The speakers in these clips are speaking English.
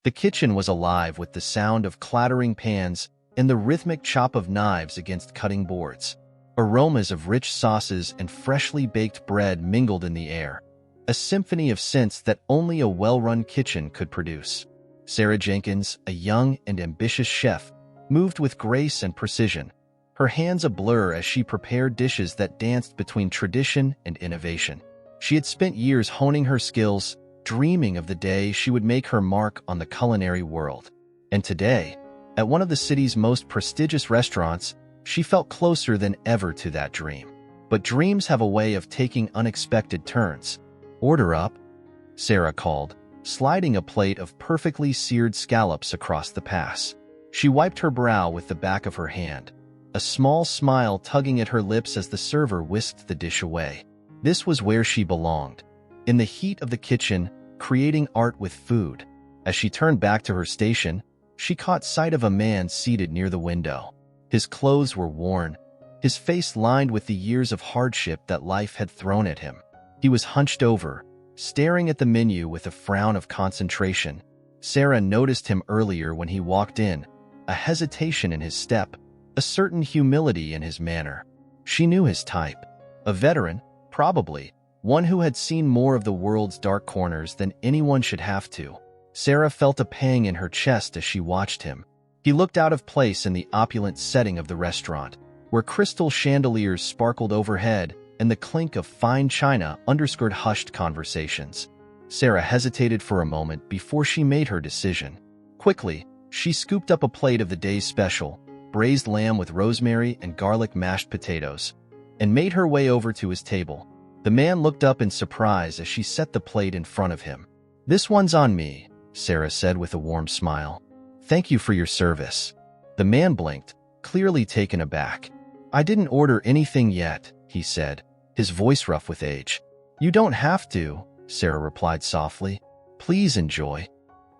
The kitchen was alive with the sound of clattering pans and the rhythmic chop of knives against cutting boards. Aromas of rich sauces and freshly baked bread mingled in the air, a symphony of scents that only a well-run kitchen could produce. Sarah Jenkins, a young and ambitious chef, moved with grace and precision, her hands a blur as she prepared dishes that danced between tradition and innovation. She had spent years honing her skills, dreaming of the day she would make her mark on the culinary world. And today, at one of the city's most prestigious restaurants, she felt closer than ever to that dream. But dreams have a way of taking unexpected turns. "Order up," Sarah called, sliding a plate of perfectly seared scallops across the pass. She wiped her brow with the back of her hand, a small smile tugging at her lips as the server whisked the dish away. This was where she belonged, in the heat of the kitchen, creating art with food. As she turned back to her station, she caught sight of a man seated near the window. His clothes were worn, his face lined with the years of hardship that life had thrown at him. He was hunched over, staring at the menu with a frown of concentration. Sarah noticed him earlier when he walked in, a hesitation in his step, a certain humility in his manner. She knew his type. A veteran, probably, one who had seen more of the world's dark corners than anyone should have to. Sarah felt a pang in her chest as she watched him. He looked out of place in the opulent setting of the restaurant, where crystal chandeliers sparkled overhead and the clink of fine china underscored hushed conversations. Sarah hesitated for a moment before she made her decision. Quickly, she scooped up a plate of the day's special, braised lamb with rosemary and garlic mashed potatoes, and made her way over to his table. The man looked up in surprise as she set the plate in front of him. "This one's on me," Sarah said with a warm smile. "Thank you for your service." The man blinked, clearly taken aback. "I didn't order anything yet," he said, his voice rough with age. "You don't have to," Sarah replied softly. "Please enjoy."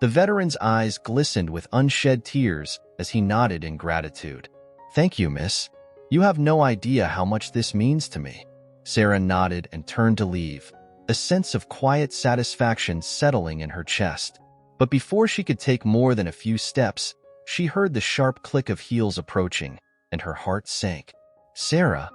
The veteran's eyes glistened with unshed tears as he nodded in gratitude. "Thank you, miss. You have no idea how much this means to me." Sarah nodded and turned to leave, a sense of quiet satisfaction settling in her chest. But before she could take more than a few steps, she heard the sharp click of heels approaching, and her heart sank. "Sarah!"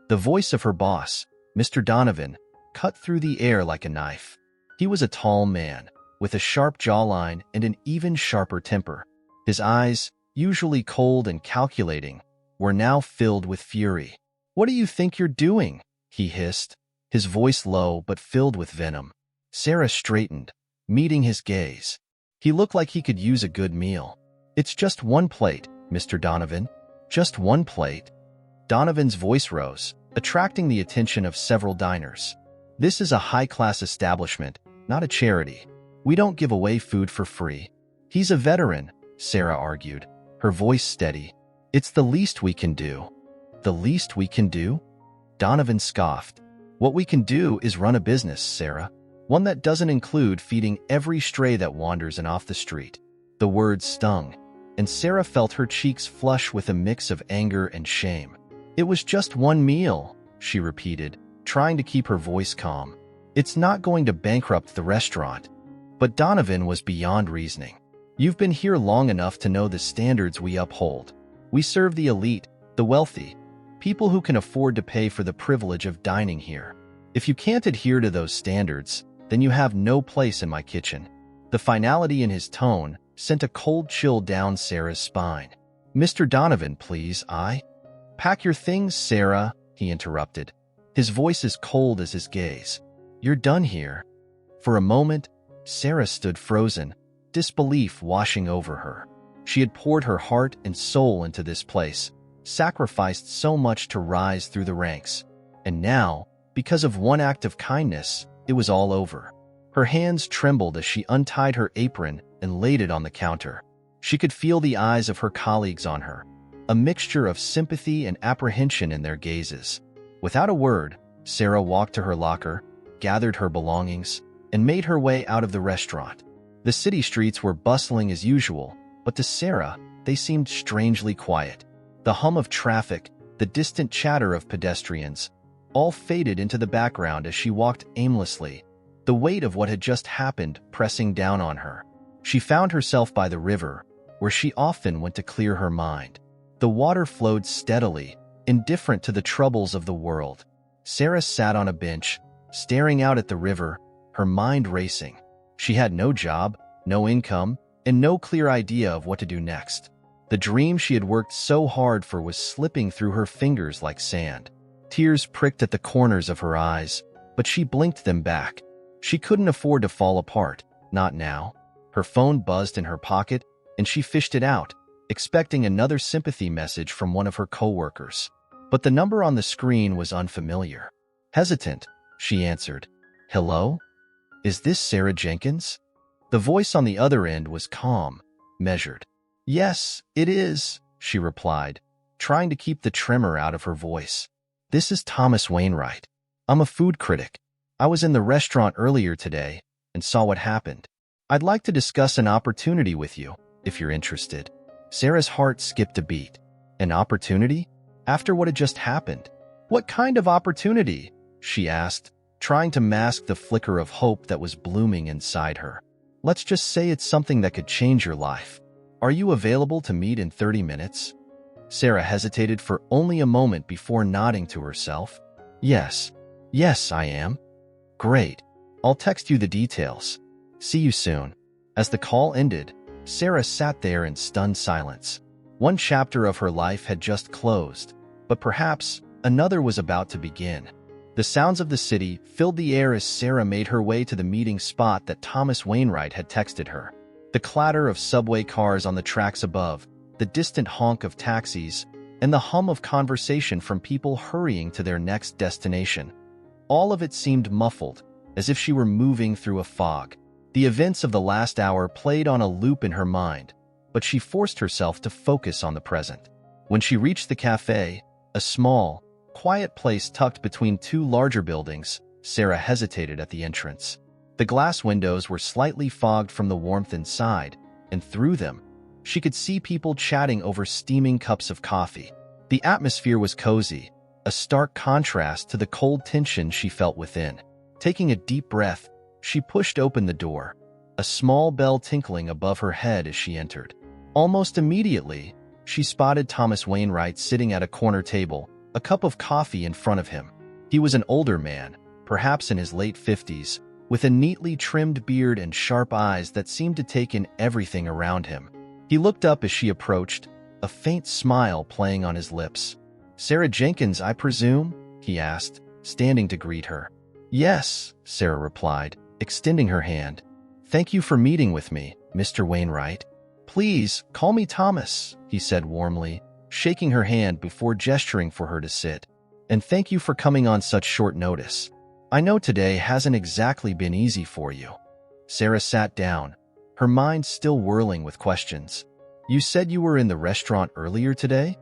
The voice of her boss, Mr. Donovan, cut through the air like a knife. He was a tall man, with a sharp jawline and an even sharper temper. His eyes, usually cold and calculating, were now filled with fury. "What do you think you're doing?" he hissed, his voice low but filled with venom. Sarah straightened, meeting his gaze. He looked like he could use a good meal. "It's just one plate, Mr. Donovan. Just one plate." Donovan's voice rose, attracting the attention of several diners. "This is a high-class establishment, not a charity. We don't give away food for free." "He's a veteran," Sarah argued, her voice steady. "It's the least we can do." "The least we can do?" Donovan scoffed. "What we can do is run a business, Sarah. One that doesn't include feeding every stray that wanders in off the street." The words stung, and Sarah felt her cheeks flush with a mix of anger and shame. "It was just one meal," she repeated, trying to keep her voice calm. "It's not going to bankrupt the restaurant." But Donovan was beyond reasoning. "You've been here long enough to know the standards we uphold. We serve the elite, the wealthy, people who can afford to pay for the privilege of dining here. If you can't adhere to those standards, then you have no place in my kitchen." The finality in his tone sent a cold chill down Sarah's spine. "Mr. Donovan, please, Pack your things, Sarah," he interrupted, his voice as cold as his gaze. "You're done here." For a moment, Sarah stood frozen, disbelief washing over her. She had poured her heart and soul into this place, sacrificed so much to rise through the ranks. And now, because of one act of kindness, it was all over. Her hands trembled as she untied her apron and laid it on the counter. She could feel the eyes of her colleagues on her, a mixture of sympathy and apprehension in their gazes. Without a word, Sarah walked to her locker, gathered her belongings, and made her way out of the restaurant. The city streets were bustling as usual, but to Sarah, they seemed strangely quiet. The hum of traffic, the distant chatter of pedestrians, all faded into the background as she walked aimlessly, the weight of what had just happened pressing down on her. She found herself by the river, where she often went to clear her mind. The water flowed steadily, indifferent to the troubles of the world. Sarah sat on a bench, staring out at the river, her mind racing. She had no job, no income, and no clear idea of what to do next. The dream she had worked so hard for was slipping through her fingers like sand. Tears pricked at the corners of her eyes, but she blinked them back. She couldn't afford to fall apart, not now. Her phone buzzed in her pocket, and she fished it out, expecting another sympathy message from one of her coworkers. But the number on the screen was unfamiliar. Hesitant, she answered. "Hello? Is this Sarah Jenkins?" The voice on the other end was calm, measured. "Yes, it is," she replied, trying to keep the tremor out of her voice. "This is Thomas Wainwright. I'm a food critic. I was in the restaurant earlier today and saw what happened. I'd like to discuss an opportunity with you, if you're interested." Sarah's heart skipped a beat. An opportunity? After what had just happened? "What kind of opportunity?" she asked, trying to mask the flicker of hope that was blooming inside her. "Let's just say it's something that could change your life. Are you available to meet in 30 minutes? Sarah hesitated for only a moment before nodding to herself. Yes, I am." "Great. I'll text you the details. See you soon." As the call ended, Sarah sat there in stunned silence. One chapter of her life had just closed, but perhaps another was about to begin. The sounds of the city filled the air as Sarah made her way to the meeting spot that Thomas Wainwright had texted her. The clatter of subway cars on the tracks above, the distant honk of taxis, and the hum of conversation from people hurrying to their next destination. All of it seemed muffled, as if she were moving through a fog. The events of the last hour played on a loop in her mind, but she forced herself to focus on the present. When she reached the cafe, a small, quiet place tucked between two larger buildings, Sarah hesitated at the entrance. The glass windows were slightly fogged from the warmth inside, and through them, she could see people chatting over steaming cups of coffee. The atmosphere was cozy, a stark contrast to the cold tension she felt within. Taking a deep breath, she pushed open the door, a small bell tinkling above her head as she entered. Almost immediately, she spotted Thomas Wainwright sitting at a corner table, a cup of coffee in front of him. He was an older man, perhaps in his late 50s, with a neatly trimmed beard and sharp eyes that seemed to take in everything around him. He looked up as she approached, a faint smile playing on his lips. "Sarah Jenkins, I presume?" he asked, standing to greet her. "Yes," Sarah replied, extending her hand. "Thank you for meeting with me, Mr. Wainwright." "Please, call me Thomas," he said warmly, shaking her hand before gesturing for her to sit. "And thank you for coming on such short notice. I know today hasn't exactly been easy for you." Sarah sat down, her mind still whirling with questions. "You said you were in the restaurant earlier today?"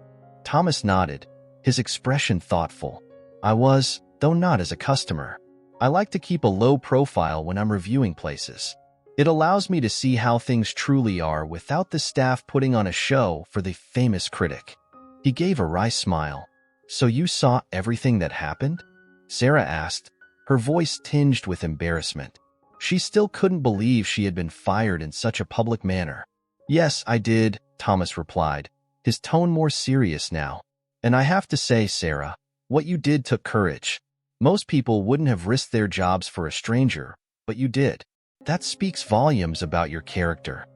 Thomas nodded, his expression thoughtful. "I was, though not as a customer. I like to keep a low profile when I'm reviewing places. It allows me to see how things truly are without the staff putting on a show for the famous critic." He gave a wry smile. "So you saw everything that happened?" Sarah asked, her voice tinged with embarrassment. She still couldn't believe she had been fired in such a public manner. "Yes, I did," Thomas replied, his tone more serious now. "And I have to say, Sarah, what you did took courage. Most people wouldn't have risked their jobs for a stranger, but you did. That speaks volumes about your character."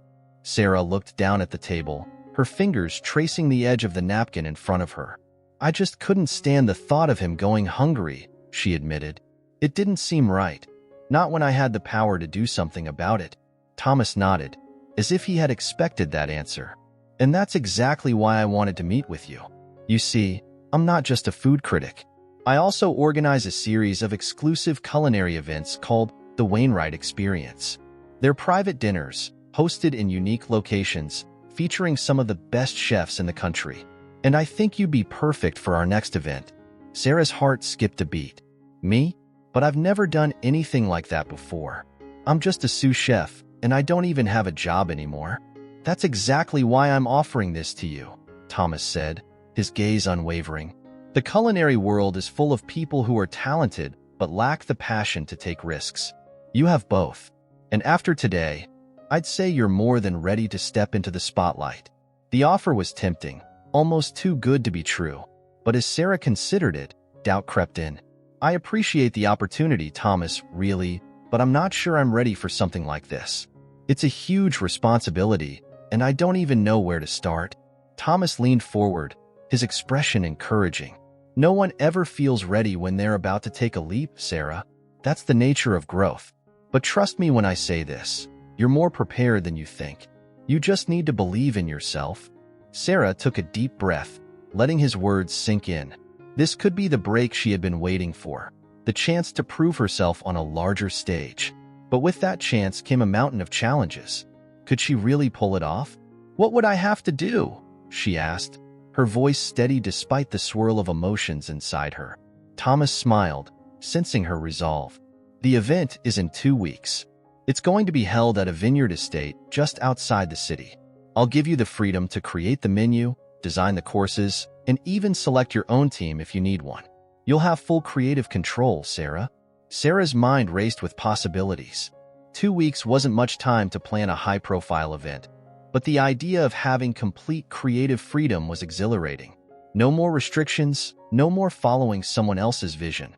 Sarah looked down at the table, her fingers tracing the edge of the napkin in front of her. "I just couldn't stand the thought of him going hungry," she admitted. "It didn't seem right. Not when I had the power to do something about it." Thomas nodded, as if he had expected that answer. "And that's exactly why I wanted to meet with you. You see, I'm not just a food critic. I also organize a series of exclusive culinary events called the Wainwright Experience. They're private dinners, hosted in unique locations, featuring some of the best chefs in the country. And I think you'd be perfect for our next event." Sarah's heart skipped a beat. "Me? But I've never done anything like that before. I'm just a sous chef, and I don't even have a job anymore." "That's exactly why I'm offering this to you," Thomas said, his gaze unwavering. "The culinary world is full of people who are talented but lack the passion to take risks. You have both. And after today, I'd say you're more than ready to step into the spotlight. The offer was tempting, almost too good to be true. But as Sarah considered it, doubt crept in. I appreciate the opportunity, Thomas, really, but I'm not sure I'm ready for something like this. It's a huge responsibility, and I don't even know where to start. Thomas leaned forward, his expression encouraging. No one ever feels ready when they're about to take a leap, Sarah. That's the nature of growth. But trust me when I say this, you're more prepared than you think. You just need to believe in yourself. Sarah took a deep breath, letting his words sink in. This could be the break she had been waiting for, the chance to prove herself on a larger stage. But with that chance came a mountain of challenges. Could she really pull it off? What would I have to do? She asked, her voice steady despite the swirl of emotions inside her. Thomas smiled, sensing her resolve. The event is in 2 weeks. It's going to be held at a vineyard estate just outside the city. I'll give you the freedom to create the menu, design the courses, and even select your own team if you need one. You'll have full creative control, Sarah. Sarah's mind raced with possibilities. 2 weeks wasn't much time to plan a high-profile event, but the idea of having complete creative freedom was exhilarating. No more restrictions, no more following someone else's vision.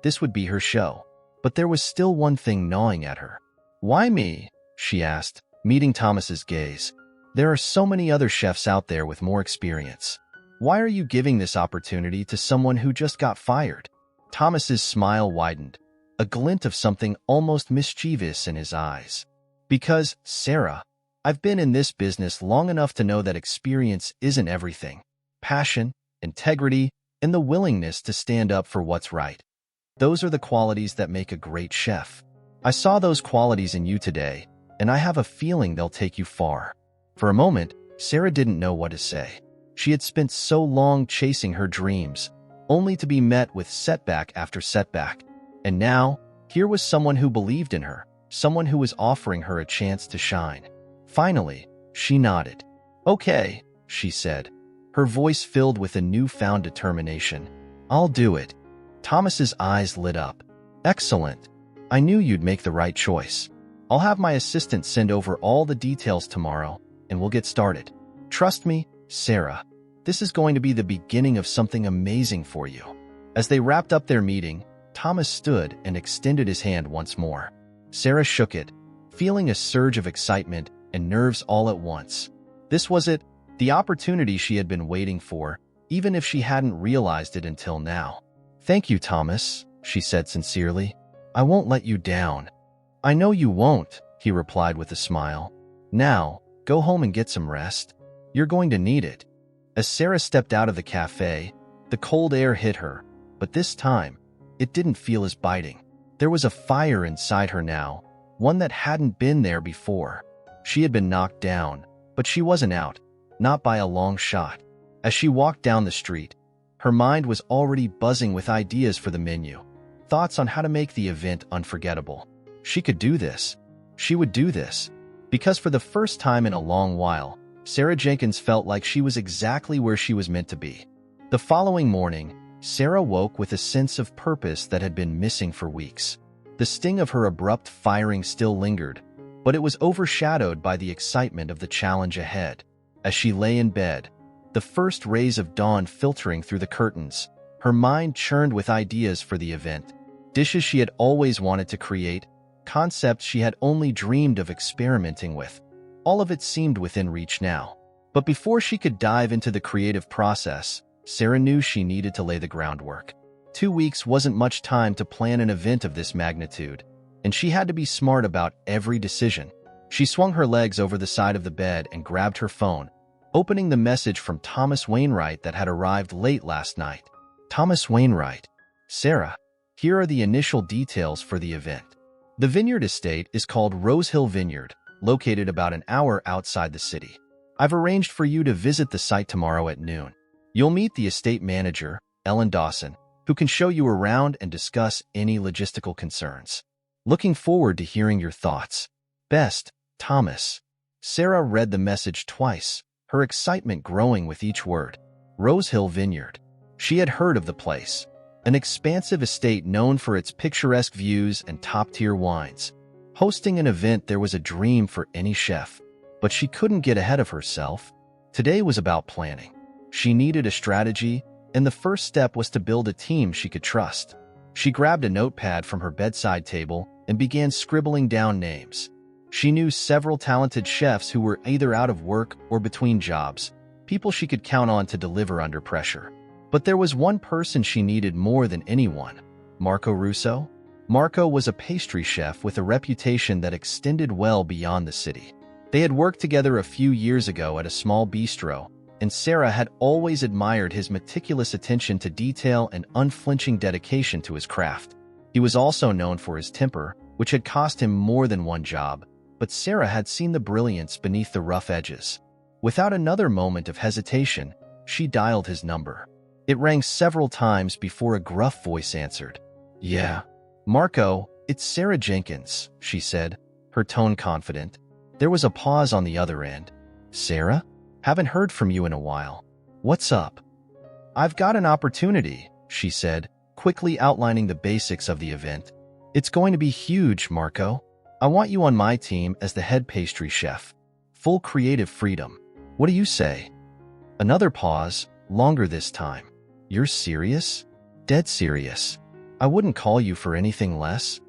This would be her show. But there was still one thing gnawing at her. Why me? She asked, meeting Thomas's gaze. There are so many other chefs out there with more experience. Why are you giving this opportunity to someone who just got fired? Thomas's smile widened, a glint of something almost mischievous in his eyes. Because, Sarah, I've been in this business long enough to know that experience isn't everything. Passion, integrity, and the willingness to stand up for what's right. Those are the qualities that make a great chef. I saw those qualities in you today, and I have a feeling they'll take you far. For a moment, Sarah didn't know what to say. She had spent so long chasing her dreams, only to be met with setback after setback. And now, here was someone who believed in her, someone who was offering her a chance to shine. Finally, she nodded. Okay, she said, her voice filled with a newfound determination. I'll do it. Thomas's eyes lit up. Excellent. I knew you'd make the right choice. I'll have my assistant send over all the details tomorrow, and we'll get started. Trust me, Sarah, this is going to be the beginning of something amazing for you. As they wrapped up their meeting, Thomas stood and extended his hand once more. Sarah shook it, feeling a surge of excitement and nerves all at once. This was it, the opportunity she had been waiting for, even if she hadn't realized it until now. Thank you, Thomas, she said sincerely. I won't let you down. I know you won't, he replied with a smile. Now, go home and get some rest. You're going to need it. As Sarah stepped out of the cafe, the cold air hit her, but this time, it didn't feel as biting. There was a fire inside her now, one that hadn't been there before. She had been knocked down, but she wasn't out, not by a long shot. As she walked down the street, her mind was already buzzing with ideas for the menu, thoughts on how to make the event unforgettable. She could do this. She would do this. Because for the first time in a long while, Sarah Jenkins felt like she was exactly where she was meant to be. The following morning, Sarah woke with a sense of purpose that had been missing for weeks. The sting of her abrupt firing still lingered, but it was overshadowed by the excitement of the challenge ahead. As she lay in bed, the first rays of dawn filtering through the curtains, her mind churned with ideas for the event. Dishes she had always wanted to create, concepts she had only dreamed of experimenting with. All of it seemed within reach now. But before she could dive into the creative process, Sarah knew she needed to lay the groundwork. 2 weeks wasn't much time to plan an event of this magnitude, and she had to be smart about every decision. She swung her legs over the side of the bed and grabbed her phone, opening the message from Thomas Wainwright that had arrived late last night. Thomas Wainwright. Sarah, here are the initial details for the event. The vineyard estate is called Rose Hill Vineyard, located about an hour outside the city. I've arranged for you to visit the site tomorrow at noon. You'll meet the estate manager, Ellen Dawson, who can show you around and discuss any logistical concerns. Looking forward to hearing your thoughts. Best, Thomas. Sarah read the message twice, her excitement growing with each word. Rose Hill Vineyard. She had heard of the place, an expansive estate known for its picturesque views and top-tier wines. Hosting an event there was a dream for any chef, but she couldn't get ahead of herself. Today was about planning. She needed a strategy, and the first step was to build a team she could trust. She grabbed a notepad from her bedside table and began scribbling down names. She knew several talented chefs who were either out of work or between jobs, people she could count on to deliver under pressure. But there was one person she needed more than anyone: Marco Russo. Marco was a pastry chef with a reputation that extended well beyond the city. They had worked together a few years ago at a small bistro, and Sarah had always admired his meticulous attention to detail and unflinching dedication to his craft. He was also known for his temper, which had cost him more than one job, but Sarah had seen the brilliance beneath the rough edges. Without another moment of hesitation, she dialed his number. It rang several times before a gruff voice answered. "Yeah, Marco, it's Sarah Jenkins," she said, her tone confident. There was a pause on the other end. "Sarah? Haven't heard from you in a while. What's up?" "I've got an opportunity," she said, quickly outlining the basics of the event. "It's going to be huge, Marco. I want you on my team as the head pastry chef. Full creative freedom. What do you say?" Another pause, longer this time. "You're serious?" "Dead serious. I wouldn't call you for anything less."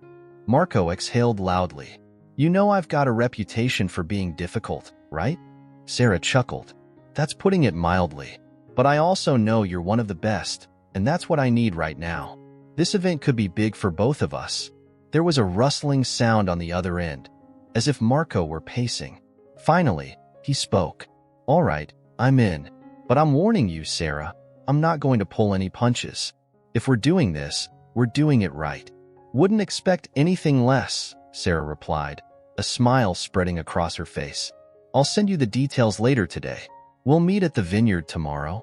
Marco exhaled loudly. "You know I've got a reputation for being difficult, right?" Sarah chuckled. "That's putting it mildly. But I also know you're one of the best, and that's what I need right now. This event could be big for both of us." There was a rustling sound on the other end, as if Marco were pacing. Finally, he spoke. "All right, I'm in. But I'm warning you, Sarah, I'm not going to pull any punches. If we're doing this, we're doing it right." "Wouldn't expect anything less," Sarah replied, a smile spreading across her face. "I'll send you the details later today. We'll meet at the vineyard tomorrow."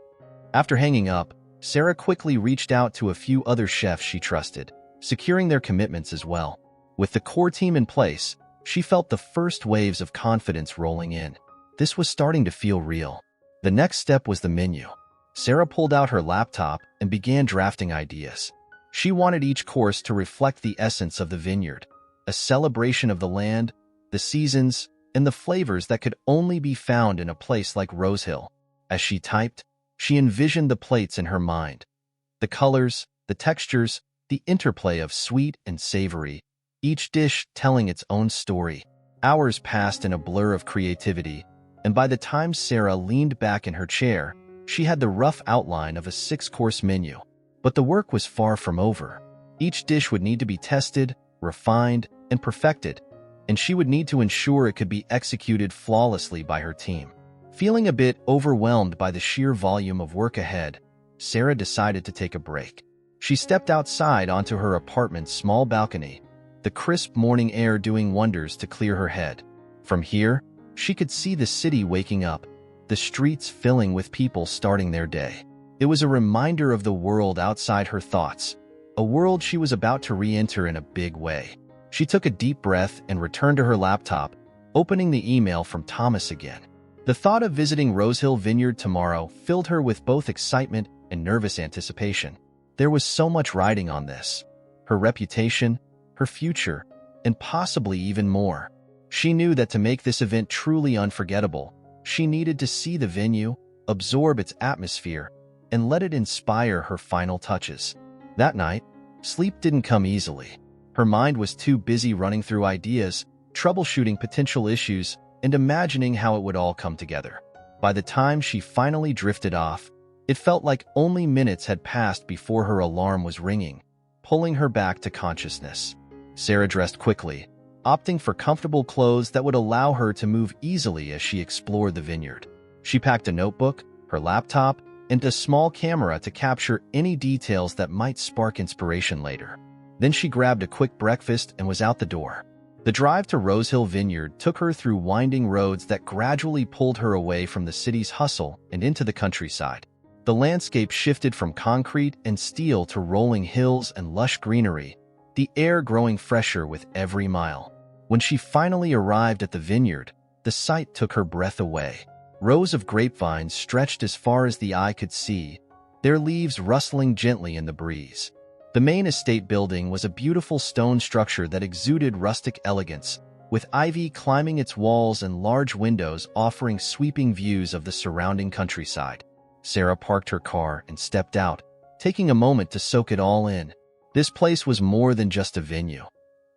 After hanging up, Sarah quickly reached out to a few other chefs she trusted, securing their commitments as well. With the core team in place, she felt the first waves of confidence rolling in. This was starting to feel real. The next step was the menu. Sarah pulled out her laptop and began drafting ideas. She wanted each course to reflect the essence of the vineyard, a celebration of the land, the seasons, and the flavors that could only be found in a place like Rosehill. As she typed, she envisioned the plates in her mind. The colors, the textures, the interplay of sweet and savory, each dish telling its own story. Hours passed in a blur of creativity, and by the time Sarah leaned back in her chair, she had the rough outline of a 6-course menu. But the work was far from over. Each dish would need to be tested, refined, and perfected, and she would need to ensure it could be executed flawlessly by her team. Feeling a bit overwhelmed by the sheer volume of work ahead, Sarah decided to take a break. She stepped outside onto her apartment's small balcony, the crisp morning air doing wonders to clear her head. From here, she could see the city waking up, the streets filling with people starting their day. It was a reminder of the world outside her thoughts, a world she was about to re-enter in a big way. She took a deep breath and returned to her laptop, opening the email from Thomas again. The thought of visiting Rosehill Vineyard tomorrow filled her with both excitement and nervous anticipation. There was so much riding on this: her reputation, her future, and possibly even more. She knew that to make this event truly unforgettable, she needed to see the venue, absorb its atmosphere, and let it inspire her final touches. That night, sleep didn't come easily. Her mind was too busy running through ideas, troubleshooting potential issues, and imagining how it would all come together. By the time she finally drifted off, it felt like only minutes had passed before her alarm was ringing, pulling her back to consciousness. Sarah dressed quickly, opting for comfortable clothes that would allow her to move easily as she explored the vineyard. She packed a notebook, her laptop, and a small camera to capture any details that might spark inspiration later. Then she grabbed a quick breakfast and was out the door. The drive to Rosehill Vineyard took her through winding roads that gradually pulled her away from the city's hustle and into the countryside. The landscape shifted from concrete and steel to rolling hills and lush greenery, the air growing fresher with every mile. When she finally arrived at the vineyard, the sight took her breath away. Rows of grapevines stretched as far as the eye could see, their leaves rustling gently in the breeze. The main estate building was a beautiful stone structure that exuded rustic elegance, with ivy climbing its walls and large windows offering sweeping views of the surrounding countryside. Sarah parked her car and stepped out, taking a moment to soak it all in. This place was more than just a venue.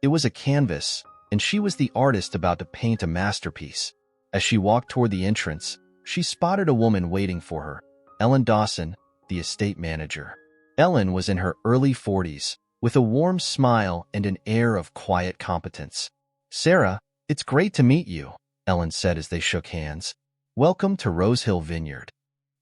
It was a canvas, and she was the artist about to paint a masterpiece. As she walked toward the entrance, she spotted a woman waiting for her, Ellen Dawson, the estate manager. Ellen was in her early 40s, with a warm smile and an air of quiet competence. "Sarah, it's great to meet you," Ellen said as they shook hands. "Welcome to Rose Hill Vineyard."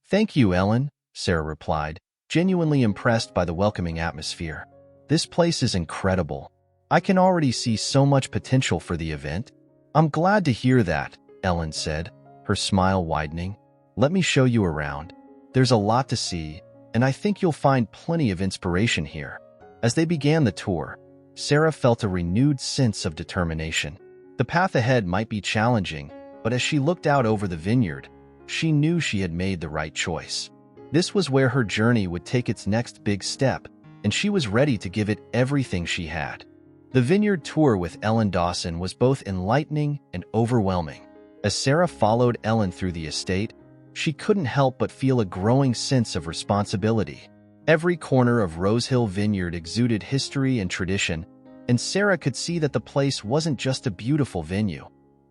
"Thank you, Ellen," Sarah replied, genuinely impressed by the welcoming atmosphere. "This place is incredible. I can already see so much potential for the event." "I'm glad to hear that," Ellen said, her smile widening. "Let me show you around. There's a lot to see, and I think you'll find plenty of inspiration here." As they began the tour, Sarah felt a renewed sense of determination. The path ahead might be challenging, but as she looked out over the vineyard, she knew she had made the right choice. This was where her journey would take its next big step, and she was ready to give it everything she had. The vineyard tour with Ellen Dawson was both enlightening and overwhelming. As Sarah followed Ellen through the estate, she couldn't help but feel a growing sense of responsibility. Every corner of Rose Hill Vineyard exuded history and tradition, and Sarah could see that the place wasn't just a beautiful venue.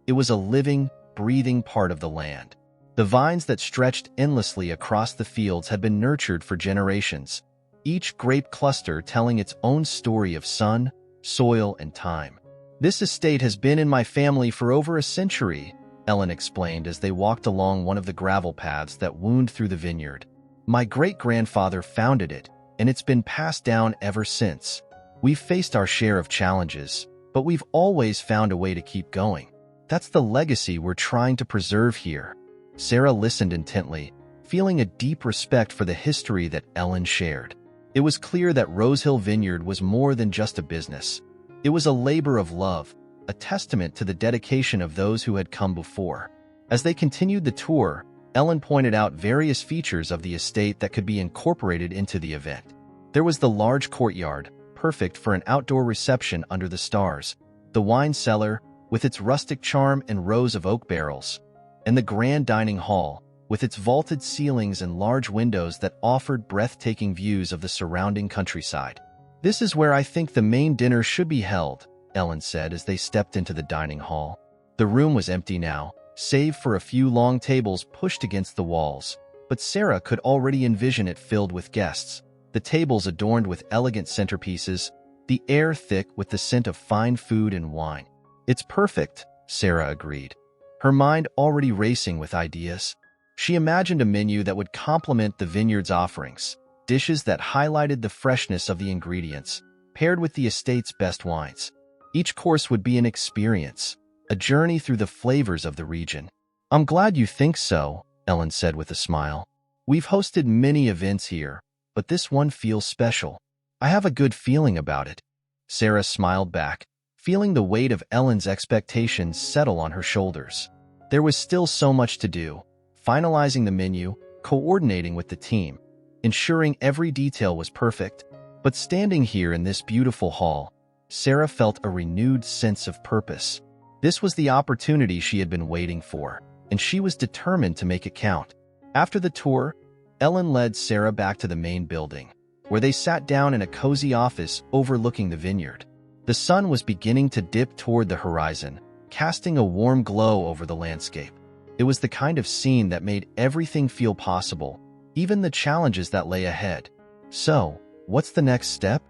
It was a living, breathing part of the land. The vines that stretched endlessly across the fields had been nurtured for generations, each grape cluster telling its own story of sun, soil, and time. "This estate has been in my family for over a century," Ellen explained as they walked along one of the gravel paths that wound through the vineyard. "My great-grandfather founded it, and it's been passed down ever since. We've faced our share of challenges, but we've always found a way to keep going. That's the legacy we're trying to preserve here." Sarah listened intently, feeling a deep respect for the history that Ellen shared. It was clear that Rose Hill Vineyard was more than just a business. It was a labor of love, a testament to the dedication of those who had come before. As they continued the tour, Ellen pointed out various features of the estate that could be incorporated into the event. There was the large courtyard, perfect for an outdoor reception under the stars, the wine cellar, with its rustic charm and rows of oak barrels, and the grand dining hall, with its vaulted ceilings and large windows that offered breathtaking views of the surrounding countryside. "This is where I think the main dinner should be held," Ellen said as they stepped into the dining hall. The room was empty now, save for a few long tables pushed against the walls, but Sarah could already envision it filled with guests, the tables adorned with elegant centerpieces, the air thick with the scent of fine food and wine. "It's perfect," Sarah agreed, her mind already racing with ideas. She imagined a menu that would complement the vineyard's offerings, dishes that highlighted the freshness of the ingredients, paired with the estate's best wines. Each course would be an experience, a journey through the flavors of the region. "I'm glad you think so," Ellen said with a smile. "We've hosted many events here, but this one feels special. I have a good feeling about it." Sarah smiled back, feeling the weight of Ellen's expectations settle on her shoulders. There was still so much to do, finalizing the menu, coordinating with the team, ensuring every detail was perfect. But standing here in this beautiful hall, Sarah felt a renewed sense of purpose. This was the opportunity she had been waiting for, and she was determined to make it count. After the tour, Ellen led Sarah back to the main building, where they sat down in a cozy office overlooking the vineyard. The sun was beginning to dip toward the horizon, casting a warm glow over the landscape. It was the kind of scene that made everything feel possible, even the challenges that lay ahead. "So, what's the next step?"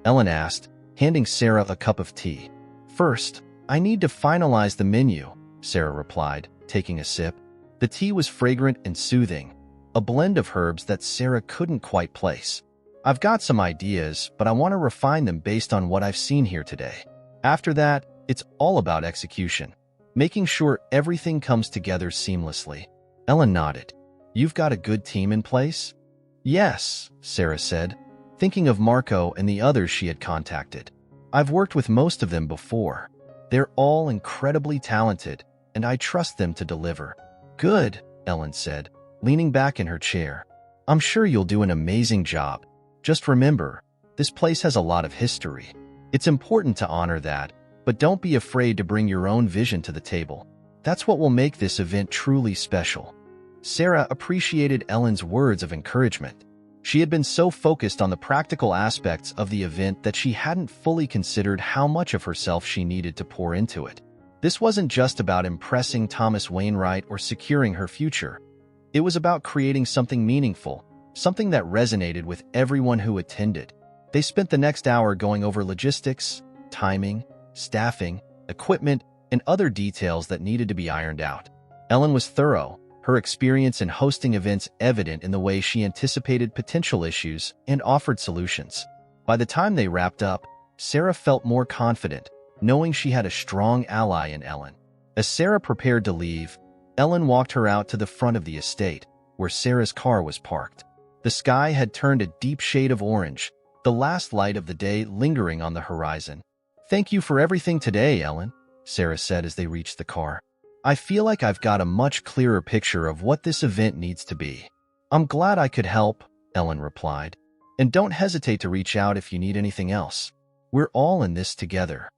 Ellen asked, handing Sarah a cup of tea. "First, I need to finalize the menu," Sarah replied, taking a sip. The tea was fragrant and soothing, a blend of herbs that Sarah couldn't quite place. "I've got some ideas, but I want to refine them based on what I've seen here today. After that, it's all about execution, making sure everything comes together seamlessly." Ellen nodded. "You've got a good team in place?" "Yes," Sarah said, thinking of Marco and the others she had contacted. "I've worked with most of them before. They're all incredibly talented, and I trust them to deliver." "Good," Ellen said, leaning back in her chair. "I'm sure you'll do an amazing job. Just remember, This place has a lot of history. It's important to honor that, but don't be afraid to bring your own vision to the table. That's what will make this event truly special." Sarah appreciated Ellen's words of encouragement. She had been so focused on the practical aspects of the event that she hadn't fully considered how much of herself she needed to pour into it. This wasn't just about impressing Thomas Wainwright or securing her future. It was about creating something meaningful, something that resonated with everyone who attended. They spent the next hour going over logistics, timing, staffing, equipment, and other details that needed to be ironed out. Ellen was thorough, her experience in hosting events evident in the way she anticipated potential issues and offered solutions. By the time they wrapped up, Sarah felt more confident, knowing she had a strong ally in Ellen. As Sarah prepared to leave, Ellen walked her out to the front of the estate, where Sarah's car was parked. The sky had turned a deep shade of orange, the last light of the day lingering on the horizon. "Thank you for everything today, Ellen," Sarah said as they reached the car. "I feel like I've got a much clearer picture of what this event needs to be." "I'm glad I could help," Ellen replied. "And don't hesitate to reach out if you need anything else. We're all in this together."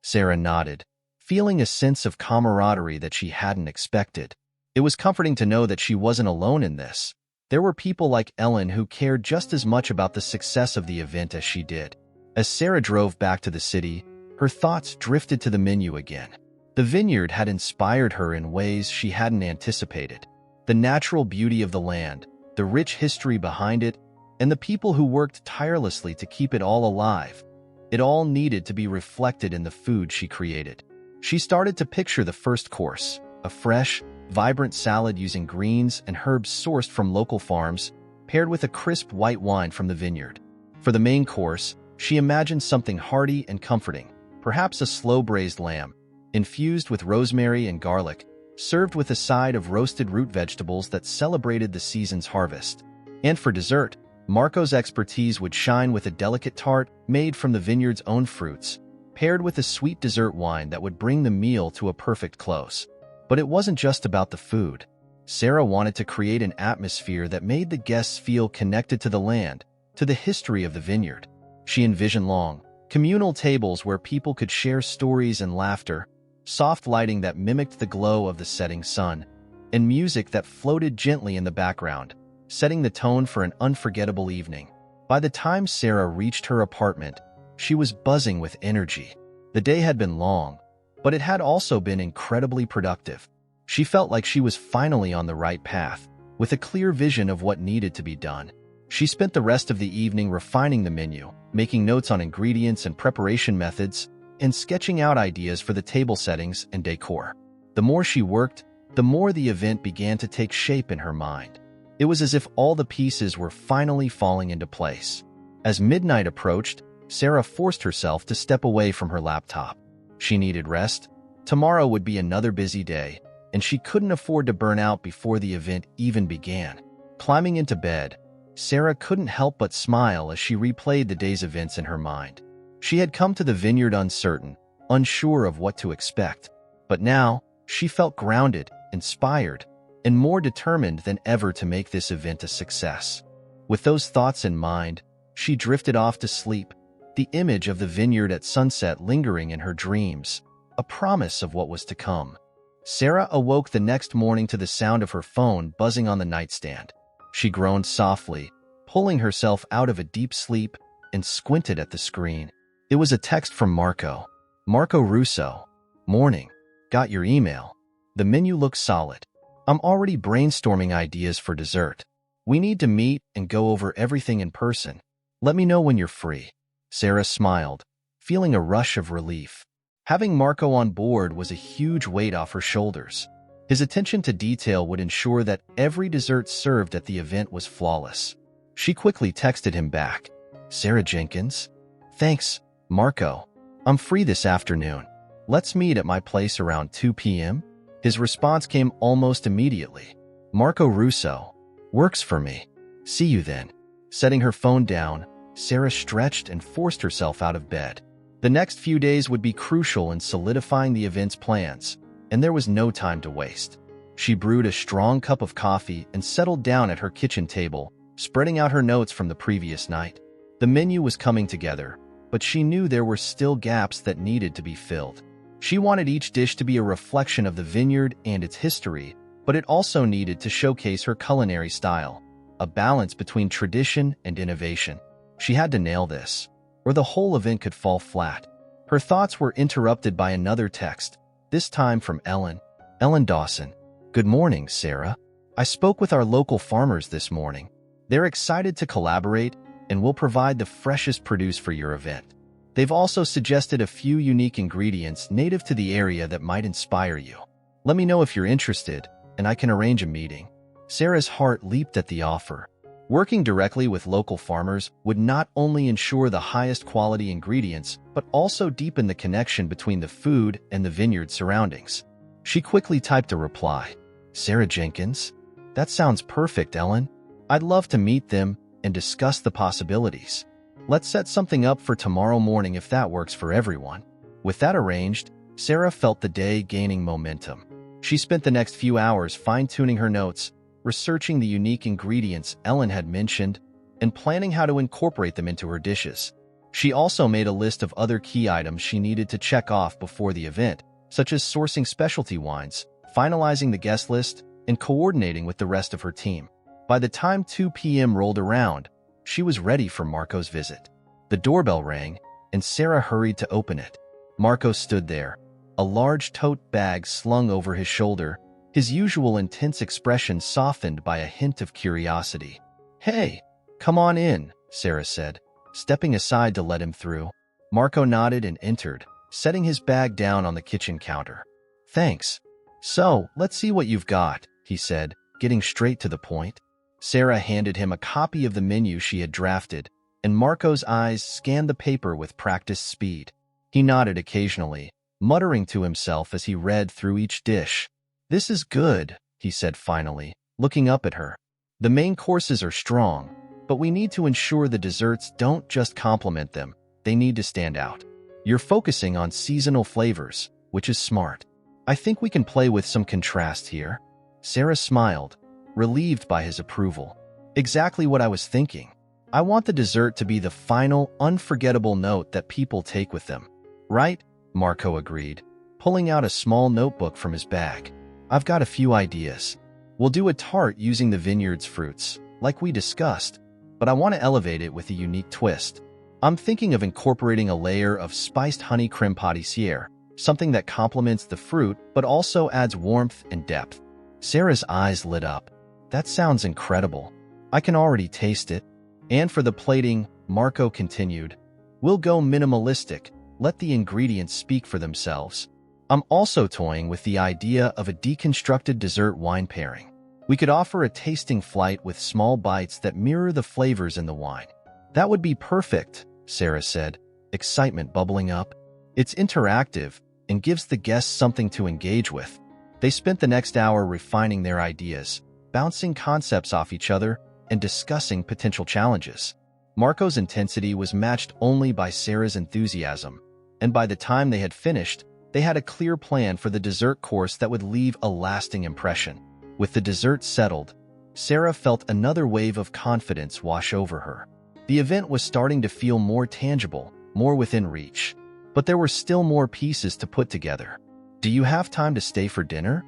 Sarah nodded, feeling a sense of camaraderie that she hadn't expected. It was comforting to know that she wasn't alone in this. There were people like Ellen who cared just as much about the success of the event as she did. As Sarah drove back to the city, her thoughts drifted to the menu again. The vineyard had inspired her in ways she hadn't anticipated. The natural beauty of the land, the rich history behind it, and the people who worked tirelessly to keep it all alive. It all needed to be reflected in the food she created. She started to picture the first course, a fresh, vibrant salad using greens and herbs sourced from local farms, paired with a crisp white wine from the vineyard. For the main course, she imagined something hearty and comforting, perhaps a slow-braised lamb, infused with rosemary and garlic, served with a side of roasted root vegetables that celebrated the season's harvest. And for dessert, Marco's expertise would shine with a delicate tart made from the vineyard's own fruits, paired with a sweet dessert wine that would bring the meal to a perfect close. But it wasn't just about the food. Sarah wanted to create an atmosphere that made the guests feel connected to the land, to the history of the vineyard. She envisioned long, communal tables where people could share stories and laughter, soft lighting that mimicked the glow of the setting sun, and music that floated gently in the background, setting the tone for an unforgettable evening. By the time Sarah reached her apartment, she was buzzing with energy. The day had been long, but it had also been incredibly productive. She felt like she was finally on the right path, with a clear vision of what needed to be done. She spent the rest of the evening refining the menu, making notes on ingredients and preparation methods, and sketching out ideas for the table settings and decor. The more she worked, the more the event began to take shape in her mind. It was as if all the pieces were finally falling into place. As midnight approached, Sarah forced herself to step away from her laptop. She needed rest. Tomorrow would be another busy day, and she couldn't afford to burn out before the event even began. Climbing into bed, Sarah couldn't help but smile as she replayed the day's events in her mind. She had come to the vineyard uncertain, unsure of what to expect. But now, she felt grounded, inspired, and more determined than ever to make this event a success. With those thoughts in mind, she drifted off to sleep, the image of the vineyard at sunset lingering in her dreams, a promise of what was to come. Sarah awoke the next morning to the sound of her phone buzzing on the nightstand. She groaned softly, pulling herself out of a deep sleep, and squinted at the screen. It was a text from Marco. "Marco Russo. Morning. Got your email. The menu looks solid. I'm already brainstorming ideas for dessert. We need to meet and go over everything in person. Let me know when you're free." Sarah smiled, feeling a rush of relief. Having Marco on board was a huge weight off her shoulders. His attention to detail would ensure that every dessert served at the event was flawless. She quickly texted him back. "Sarah Jenkins? Thanks, Marco. I'm free this afternoon. Let's meet at my place around 2 p.m. His response came almost immediately. "Marco Russo. Works for me. See you then." Setting her phone down, Sarah stretched and forced herself out of bed. The next few days would be crucial in solidifying the event's plans, and there was no time to waste. She brewed a strong cup of coffee and settled down at her kitchen table, spreading out her notes from the previous night. The The menu was coming together, but she knew there were still gaps that needed to be filled. She wanted each dish to be a reflection of the vineyard and its history, but it also needed to showcase her culinary style, a balance between tradition and innovation. She had to nail this, or the whole event could fall flat. Her thoughts were interrupted by another text, this time from Ellen. Ellen Dawson. Good morning, Sarah. I spoke with our local farmers this morning. They're excited to collaborate and will provide the freshest produce for your event. They've also suggested a few unique ingredients native to the area that might inspire you. Let me know if you're interested, and I can arrange a meeting. Sarah's heart leaped at the offer. Working directly with local farmers would not only ensure the highest quality ingredients, but also deepen the connection between the food and the vineyard surroundings. She quickly typed a reply. Sarah Jenkins? That sounds perfect, Ellen. I'd love to meet them and discuss the possibilities. Let's set something up for tomorrow morning if that works for everyone. With that arranged, Sarah felt the day gaining momentum. She spent the next few hours fine-tuning her notes, researching the unique ingredients Ellen had mentioned, and planning how to incorporate them into her dishes. She also made a list of other key items she needed to check off before the event, such as sourcing specialty wines, finalizing the guest list, and coordinating with the rest of her team. By the time 2 p.m. rolled around, she was ready for Marco's visit. The doorbell rang, and Sarah hurried to open it. Marco stood there, a large tote bag slung over his shoulder, his usual intense expression softened by a hint of curiosity. Hey, come on in, Sarah said, stepping aside to let him through. Marco nodded and entered, setting his bag down on the kitchen counter. Thanks. So, let's see what you've got, he said, getting straight to the point. Sarah handed him a copy of the menu she had drafted, and Marco's eyes scanned the paper with practiced speed. He nodded occasionally, muttering to himself as he read through each dish. This is good, he said finally, looking up at her. The main courses are strong, but we need to ensure the desserts don't just complement them, they need to stand out. You're focusing on seasonal flavors, which is smart. I think we can play with some contrast here. Sarah smiled, relieved by his approval. Exactly what I was thinking. I want the dessert to be the final, unforgettable note that people take with them. Right? Marco agreed, pulling out a small notebook from his bag. I've got a few ideas. We'll do a tart using the vineyard's fruits, like we discussed, but I want to elevate it with a unique twist. I'm thinking of incorporating a layer of spiced honey crème pâtissière, something that complements the fruit but also adds warmth and depth. Sarah's eyes lit up. That sounds incredible. I can already taste it. And for the plating, Marco continued, we'll go minimalistic, let the ingredients speak for themselves. I'm also toying with the idea of a deconstructed dessert wine pairing. We could offer a tasting flight with small bites that mirror the flavors in the wine. That would be perfect, Sarah said, excitement bubbling up. It's interactive and gives the guests something to engage with. They spent the next hour refining their ideas, bouncing concepts off each other, and discussing potential challenges. Marco's intensity was matched only by Sarah's enthusiasm, and by the time they had finished, they had a clear plan for the dessert course that would leave a lasting impression. With the dessert settled, Sarah felt another wave of confidence wash over her. The event was starting to feel more tangible, more within reach. But there were still more pieces to put together. Do you have time to stay for dinner?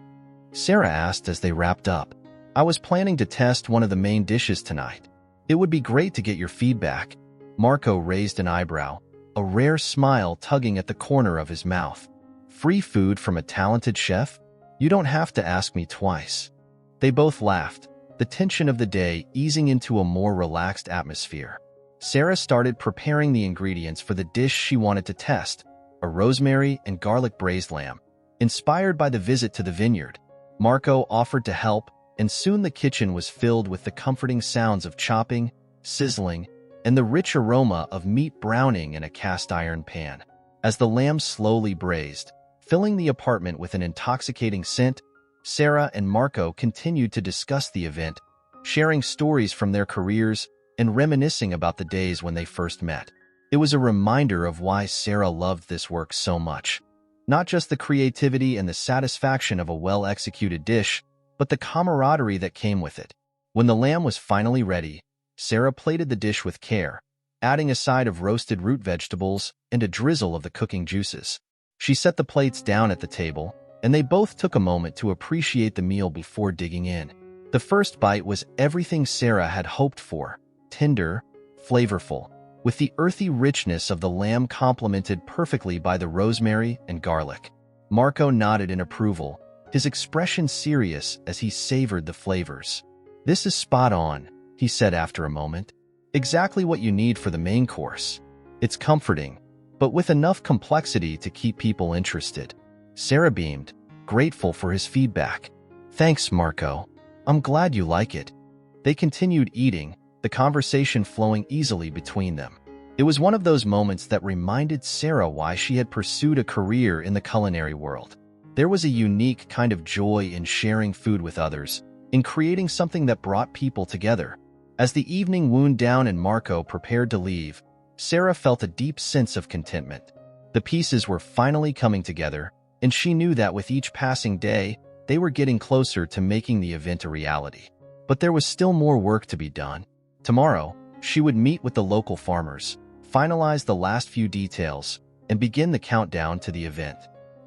Sarah asked as they wrapped up. I was planning to test one of the main dishes tonight. It would be great to get your feedback. Marco raised an eyebrow, a rare smile tugging at the corner of his mouth. Free food from a talented chef? You don't have to ask me twice. They both laughed, the tension of the day easing into a more relaxed atmosphere. Sarah started preparing the ingredients for the dish she wanted to test, a rosemary and garlic braised lamb. Inspired by the visit to the vineyard, Marco offered to help, and soon the kitchen was filled with the comforting sounds of chopping, sizzling, and the rich aroma of meat browning in a cast-iron pan. As the lamb slowly braised, filling the apartment with an intoxicating scent, Sarah and Marco continued to discuss the event, sharing stories from their careers and reminiscing about the days when they first met. It was a reminder of why Sarah loved this work so much. Not just the creativity and the satisfaction of a well-executed dish, but the camaraderie that came with it. When the lamb was finally ready, Sarah plated the dish with care, adding a side of roasted root vegetables and a drizzle of the cooking juices. She set the plates down at the table, and they both took a moment to appreciate the meal before digging in. The first bite was everything Sarah had hoped for: tender, flavorful, with the earthy richness of the lamb complemented perfectly by the rosemary and garlic. Marco nodded in approval, his expression serious as he savored the flavors. "This is spot on," he said after a moment. "Exactly what you need for the main course. It's comforting, but with enough complexity to keep people interested." Sarah beamed, grateful for his feedback. "Thanks, Marco. I'm glad you like it." They continued eating, the conversation flowing easily between them. It was one of those moments that reminded Sarah why she had pursued a career in the culinary world. There was a unique kind of joy in sharing food with others, in creating something that brought people together. As the evening wound down and Marco prepared to leave, Sarah felt a deep sense of contentment. The pieces were finally coming together, and she knew that with each passing day, they were getting closer to making the event a reality. But there was still more work to be done. Tomorrow, she would meet with the local farmers, finalize the last few details, and begin the countdown to the event.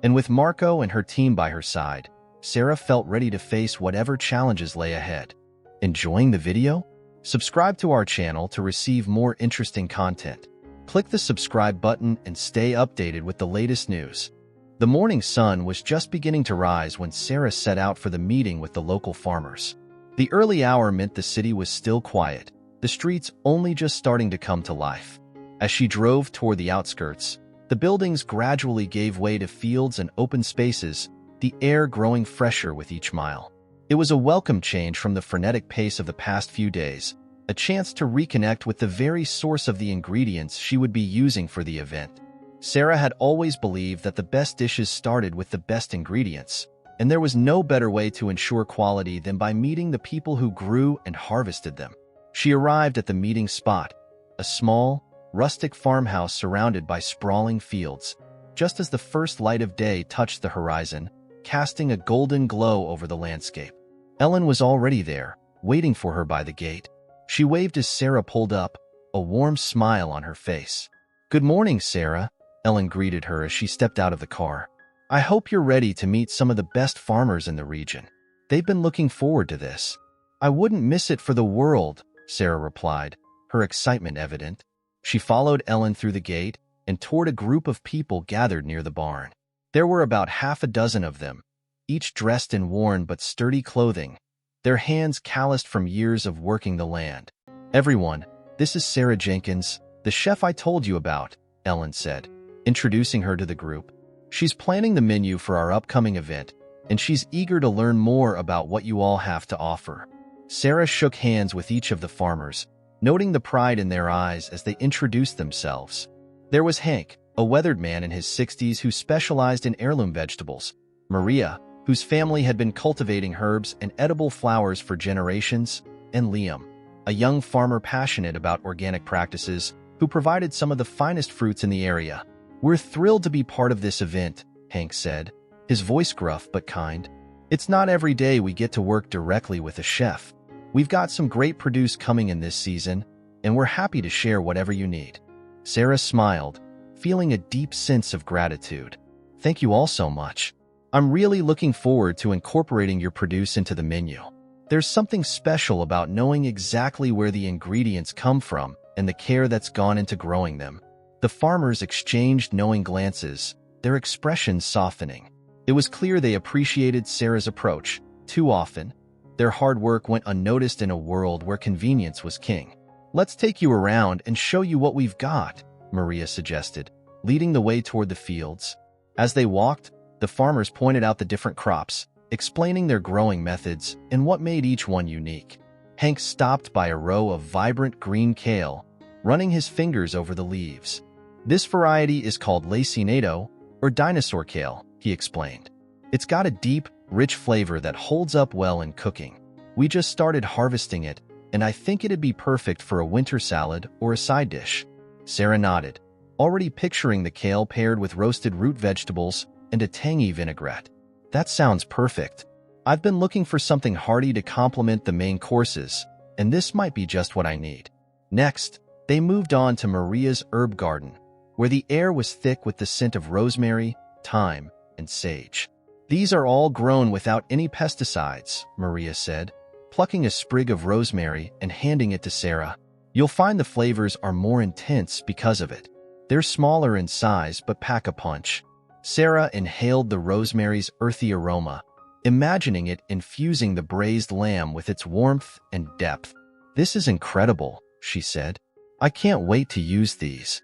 And with Marco and her team by her side, Sarah felt ready to face whatever challenges lay ahead. Enjoying the video? Subscribe to our channel to receive more interesting content. Click the subscribe button and stay updated with the latest news. The morning sun was just beginning to rise when Sarah set out for the meeting with the local farmers. The early hour meant the city was still quiet, the streets only just starting to come to life. As she drove toward the outskirts, the buildings gradually gave way to fields and open spaces, the air growing fresher with each mile. It was a welcome change from the frenetic pace of the past few days, a chance to reconnect with the very source of the ingredients she would be using for the event. Sarah had always believed that the best dishes started with the best ingredients, and there was no better way to ensure quality than by meeting the people who grew and harvested them. She arrived at the meeting spot, a small, rustic farmhouse surrounded by sprawling fields, just as the first light of day touched the horizon, casting a golden glow over the landscape. Ellen was already there, waiting for her by the gate. She waved as Sarah pulled up, a warm smile on her face. "Good morning, Sarah," Ellen greeted her as she stepped out of the car. "I hope you're ready to meet some of the best farmers in the region. They've been looking forward to this." "I wouldn't miss it for the world," Sarah replied, her excitement evident. She followed Ellen through the gate and toward a group of people gathered near the barn. There were about half a dozen of them, each dressed in worn but sturdy clothing, their hands calloused from years of working the land. "Everyone, this is Sarah Jenkins, the chef I told you about," Ellen said, introducing her to the group. "She's planning the menu for our upcoming event, and she's eager to learn more about what you all have to offer." Sarah shook hands with each of the farmers, noting the pride in their eyes as they introduced themselves. There was Hank, a weathered man in his 60s who specialized in heirloom vegetables; Maria, whose family had been cultivating herbs and edible flowers for generations; and Liam, a young farmer passionate about organic practices, who provided some of the finest fruits in the area. "We're thrilled to be part of this event," Hank said, his voice gruff but kind. "It's not every day we get to work directly with a chef. We've got some great produce coming in this season, and we're happy to share whatever you need." Sarah smiled, feeling a deep sense of gratitude. "Thank you all so much. I'm really looking forward to incorporating your produce into the menu. There's something special about knowing exactly where the ingredients come from and the care that's gone into growing them." The farmers exchanged knowing glances, their expressions softening. It was clear they appreciated Sarah's approach. Too often, their hard work went unnoticed in a world where convenience was king. "Let's take you around and show you what we've got," Maria suggested, leading the way toward the fields. As they walked, the farmers pointed out the different crops, explaining their growing methods and what made each one unique. Hank stopped by a row of vibrant green kale, running his fingers over the leaves. "This variety is called lacinato, or dinosaur kale," he explained. "It's got a deep, rich flavor that holds up well in cooking. We just started harvesting it, and I think it'd be perfect for a winter salad or a side dish." Sarah nodded, already picturing the kale paired with roasted root vegetables and a tangy vinaigrette. "That sounds perfect. I've been looking for something hearty to complement the main courses, and this might be just what I need." Next, They moved on to Maria's herb garden, where the air was thick with the scent of rosemary, thyme, and sage. "These are all grown without any pesticides," Maria said, plucking a sprig of rosemary and handing it to Sarah. "You'll find the flavors are more intense because of it. They're smaller in size but pack a punch." Sarah inhaled the rosemary's earthy aroma, imagining it infusing the braised lamb with its warmth and depth. "This is incredible," she said. "I can't wait to use these."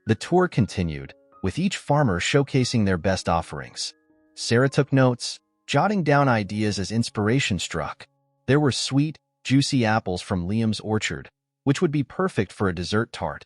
The tour continued, with each farmer showcasing their best offerings. Sarah took notes, jotting down ideas as inspiration struck. There were sweet, juicy apples from Liam's orchard, which would be perfect for a dessert tart,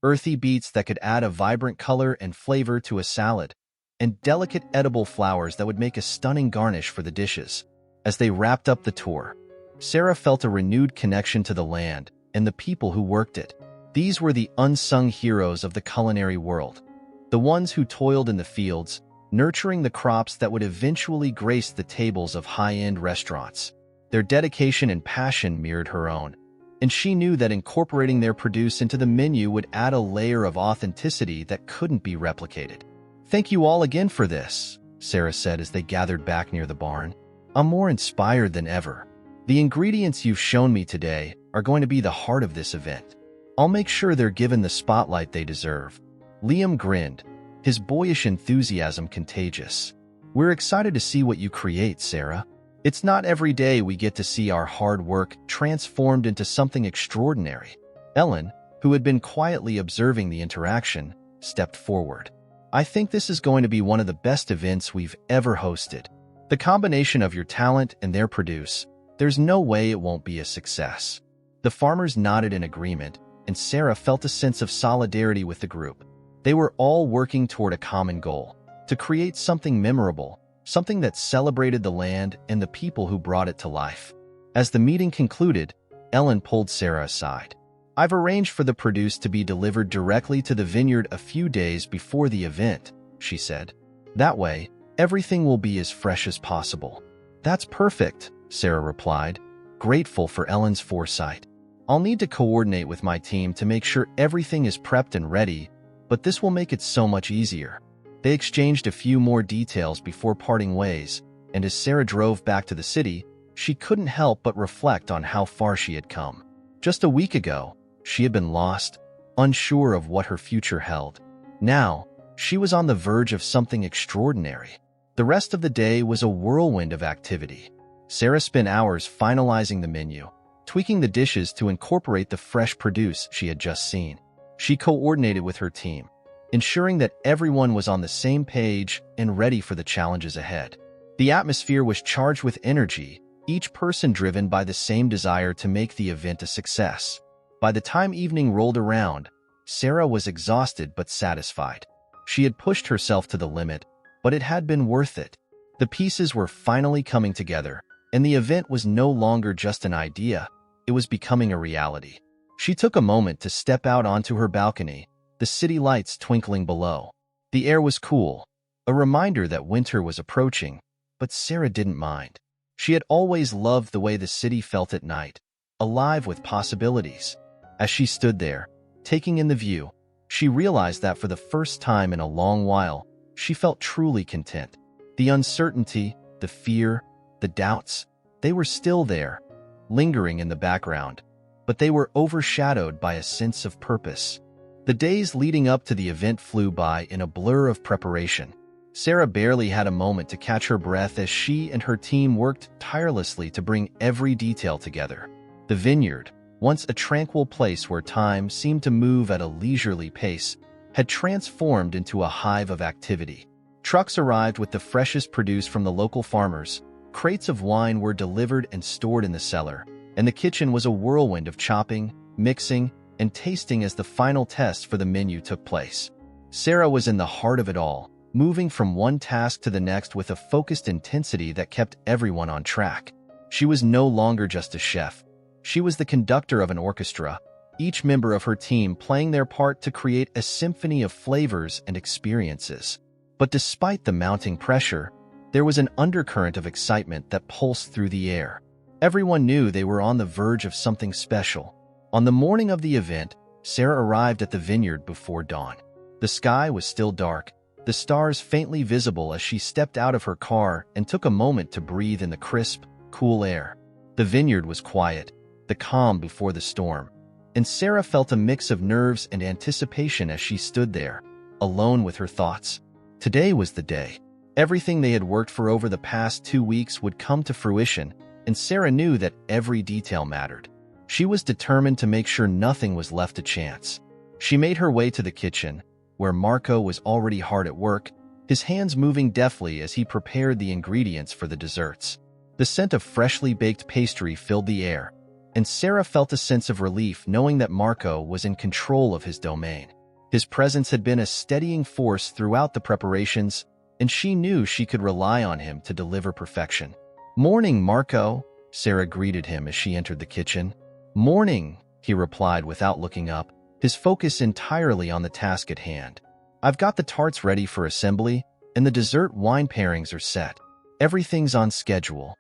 earthy beets that could add a vibrant color and flavor to a salad, and delicate edible flowers that would make a stunning garnish for the dishes. As they wrapped up the tour, Sarah felt a renewed connection to the land and the people who worked it. These were the unsung heroes of the culinary world, the ones who toiled in the fields, nurturing the crops that would eventually grace the tables of high-end restaurants. Their dedication and passion mirrored her own, and she knew that incorporating their produce into the menu would add a layer of authenticity that couldn't be replicated. "Thank you all again for this," Sarah said as they gathered back near the barn. "I'm more inspired than ever. The ingredients you've shown me today are going to be the heart of this event. I'll make sure they're given the spotlight they deserve." Liam grinned, his boyish enthusiasm contagious. "We're excited to see what you create, Sarah. It's not every day we get to see our hard work transformed into something extraordinary." Ellen, who had been quietly observing the interaction, stepped forward. "I think this is going to be one of the best events we've ever hosted. The combination of your talent and their produce, there's no way it won't be a success." The farmers nodded in agreement, and Sarah felt a sense of solidarity with the group. They were all working toward a common goal, to create something memorable, something that celebrated the land and the people who brought it to life. As the meeting concluded, Ellen pulled Sarah aside. "I've arranged for the produce to be delivered directly to the vineyard a few days before the event," she said. "That way, everything will be as fresh as possible." "That's perfect," Sarah replied, grateful for Ellen's foresight. "I'll need to coordinate with my team to make sure everything is prepped and ready, but this will make it so much easier." They exchanged a few more details before parting ways, and as Sarah drove back to the city, she couldn't help but reflect on how far she had come. Just a week ago, she had been lost, unsure of what her future held. Now, she was on the verge of something extraordinary. The rest of the day was a whirlwind of activity. Sarah spent hours finalizing the menu, tweaking the dishes to incorporate the fresh produce she had just seen. She coordinated with her team, ensuring that everyone was on the same page and ready for the challenges ahead. The atmosphere was charged with energy, each person driven by the same desire to make the event a success. By the time evening rolled around, Sarah was exhausted but satisfied. She had pushed herself to the limit, but it had been worth it. The pieces were finally coming together, and the event was no longer just an idea, it was becoming a reality. She took a moment to step out onto her balcony, the city lights twinkling below. The air was cool, a reminder that winter was approaching, but Sarah didn't mind. She had always loved the way the city felt at night, alive with possibilities. As she stood there, taking in the view, she realized that for the first time in a long while, she felt truly content. The uncertainty, the fear, the doubts, they were still there, lingering in the background, but they were overshadowed by a sense of purpose. The days leading up to the event flew by in a blur of preparation. Sarah barely had a moment to catch her breath as she and her team worked tirelessly to bring every detail together. The vineyard, once a tranquil place where time seemed to move at a leisurely pace, had transformed into a hive of activity. Trucks arrived with the freshest produce from the local farmers, crates of wine were delivered and stored in the cellar, and the kitchen was a whirlwind of chopping, mixing, and tasting as the final test for the menu took place. Sarah was in the heart of it all, moving from one task to the next with a focused intensity that kept everyone on track. She was no longer just a chef. She was the conductor of an orchestra, each member of her team playing their part to create a symphony of flavors and experiences. But despite the mounting pressure, there was an undercurrent of excitement that pulsed through the air. Everyone knew they were on the verge of something special. On the morning of the event, Sarah arrived at the vineyard before dawn. The sky was still dark, the stars faintly visible as she stepped out of her car and took a moment to breathe in the crisp, cool air. The vineyard was quiet, the calm before the storm, and Sarah felt a mix of nerves and anticipation as she stood there, alone with her thoughts. Today was the day. Everything they had worked for over the past 2 weeks would come to fruition, and Sarah knew that every detail mattered. She was determined to make sure nothing was left to chance. She made her way to the kitchen, where Marco was already hard at work, his hands moving deftly as he prepared the ingredients for the desserts. The scent of freshly baked pastry filled the air, and Sarah felt a sense of relief knowing that Marco was in control of his domain. His presence had been a steadying force throughout the preparations, and she knew she could rely on him to deliver perfection. "Morning, Marco," Sarah greeted him as she entered the kitchen. "Morning," he replied without looking up, his focus entirely on the task at hand. "I've got the tarts ready for assembly, and the dessert wine pairings are set. Everything's on schedule."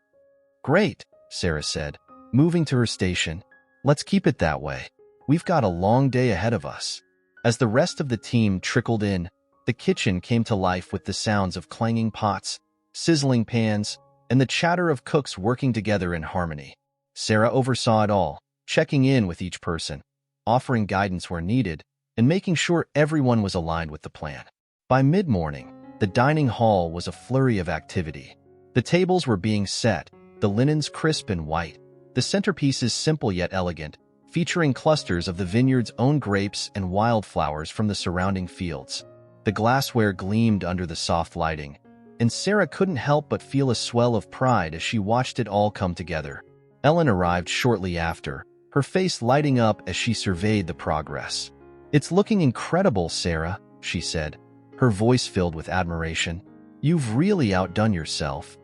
"Great," Sarah said, moving to her station. "Let's keep it that way. We've got a long day ahead of us." As the rest of the team trickled in, the kitchen came to life with the sounds of clanging pots, sizzling pans, and the chatter of cooks working together in harmony. Sarah oversaw it all, checking in with each person, offering guidance where needed, and making sure everyone was aligned with the plan. By mid-morning, the dining hall was a flurry of activity. The tables were being set, the linens crisp and white, the centerpieces simple yet elegant, featuring clusters of the vineyard's own grapes and wildflowers from the surrounding fields. The glassware gleamed under the soft lighting, and Sarah couldn't help but feel a swell of pride as she watched it all come together. Ellen arrived shortly after, her face lighting up as she surveyed the progress. "It's looking incredible, Sarah," she said, her voice filled with admiration. "You've really outdone yourself."